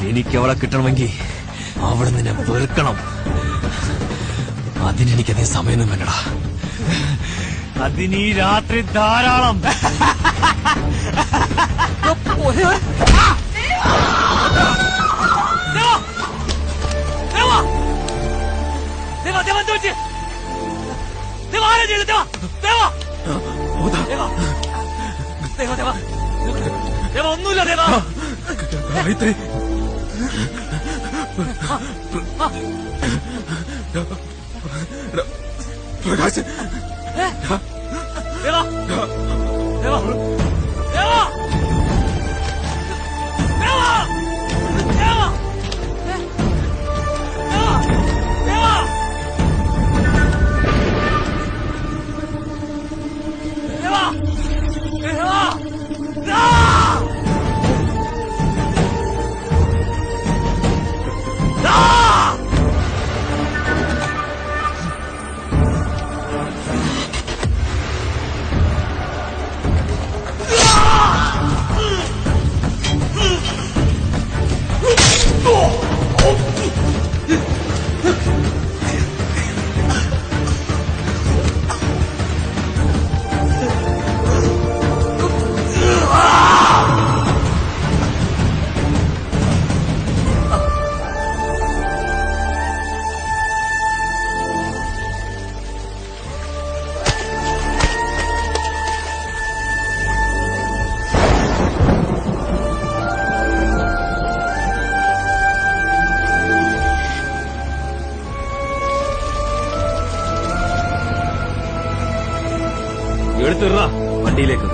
എനിക്ക് അവളെ കിട്ടണമെങ്കിൽ അവളെ നിന്നെ വെറുക്കണം. അതിനെനിക്കധികം സമയമൊന്നും വേണ്ടടാ. അതിനീ രാത്രി ധാരാളം. ഒന്നുമില്ല ദേവാ. പ്രകാശ് ദേവാ ദേവാ ദേവാ എടുത്തിട വണ്ടിയിലേക്ക്.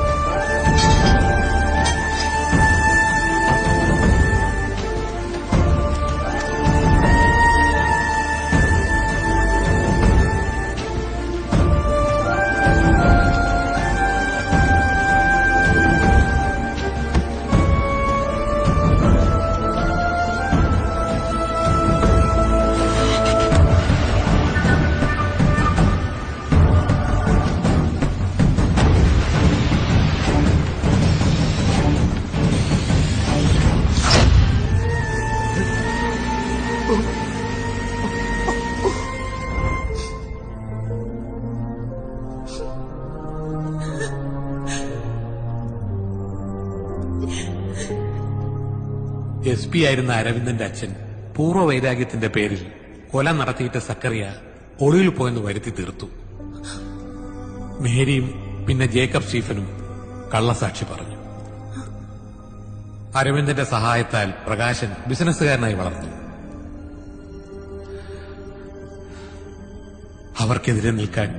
SP ആയിരുന്ന അരവിന്ദന്റെ അച്ഛൻ പൂർവ്വ വൈരാഗ്യത്തിന്റെ പേരിൽ കൊല നടത്തിയിട്ട് സക്കറിയ ഒളിവിൽ പോയെന്ന് വരുത്തി തീർത്തു. മേരിയും പിന്നെ ജേക്കബ് സ്റ്റീഫനും കള്ളസാക്ഷി പറഞ്ഞു. അരവിന്ദന്റെ സഹായത്താൽ പ്രകാശൻ ബിസിനസ്സുകാരനായി വളർന്നു. അവർക്കെതിരെ നിൽക്കാൻ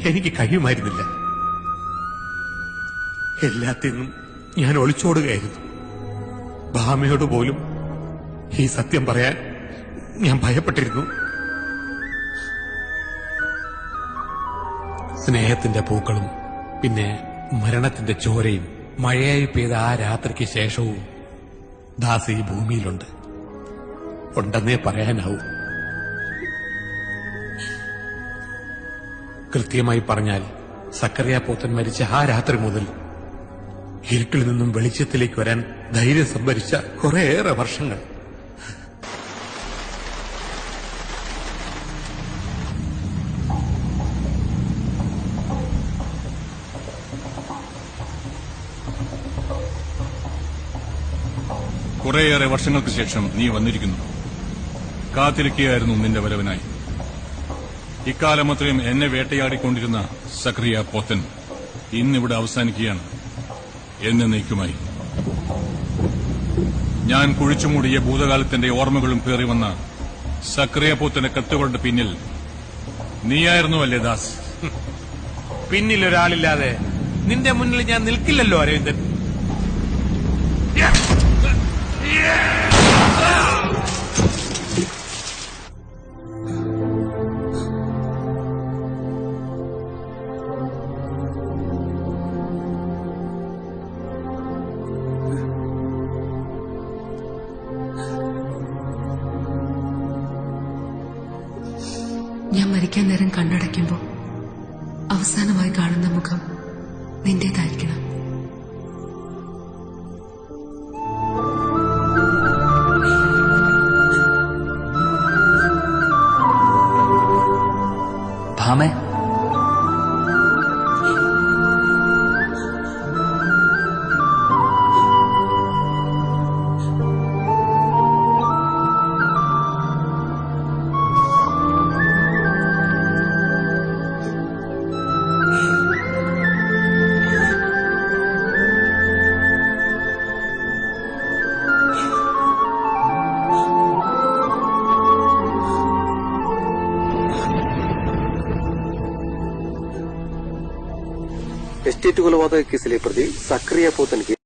എനിക്ക് കഴിയുമായിരുന്നില്ല. എല്ലാത്തിനും ഞാൻ ഒളിച്ചോടുകയായിരുന്നു. ഭാമയോട് പോലും ഈ സത്യം പറയാൻ ഞാൻ ഭയപ്പെട്ടിരുന്നു. സ്നേഹത്തിന്റെ പൂക്കളും പിന്നെ മരണത്തിന്റെ ചോരയും മഴയായി പെയ്ത ആ രാത്രിക്ക് ശേഷവും ദാസ് ഈ ഭൂമിയിലുണ്ട്. ഉണ്ടെന്നേ പറയാനാവൂ. കൃത്യമായി പറഞ്ഞാൽ സക്കറിയ പോത്തൻ മരിച്ച ആ രാത്രി മുതൽ ഇരുട്ടിൽ നിന്നും വെളിച്ചത്തിലേക്ക് വരാൻ ധൈര്യം സംഭരിച്ച കുറേയേറെ വർഷങ്ങൾ. കുറേയേറെ വർഷങ്ങൾക്ക് ശേഷം നീ വന്നിരിക്കുന്നു. കാത്തിരിക്കുകയായിരുന്നു നിന്റെ വരവിനായി. ഇക്കാലം അത്രയും എന്നെ വേട്ടയാടിക്കൊണ്ടിരുന്ന സക്രിയ പോത്തൻ ഇന്നിവിടെ അവസാനിക്കുകയാണ് എന്നേക്കുമായി. ഞാൻ കുഴിച്ചുമൂടിയ ഭൂതകാലത്തിന്റെ ഓർമ്മകളും പേറി വന്ന സക്രിയ പോത്തന്റെ കത്തുകളുടെ പിന്നിൽ നീയായിരുന്നു അല്ലേ ദാസ്? പിന്നിലൊരാളില്ലാതെ നിന്റെ മുന്നിൽ ഞാൻ നിൽക്കില്ലല്ലോ അരവിന്ദൻ. ഞാൻ മരിക്കാൻ നേരം കണ്ണടയ്ക്കുമ്പോൾ അവസാനമായി കാണുന്ന മുഖം നിന്റേതായിരിക്കണം. ഭാമേ, എസ്റ്റേറ്റ് കൊലപാതക കേസിലെ പ്രതി സക്രിയ പോത്തൻക്ക്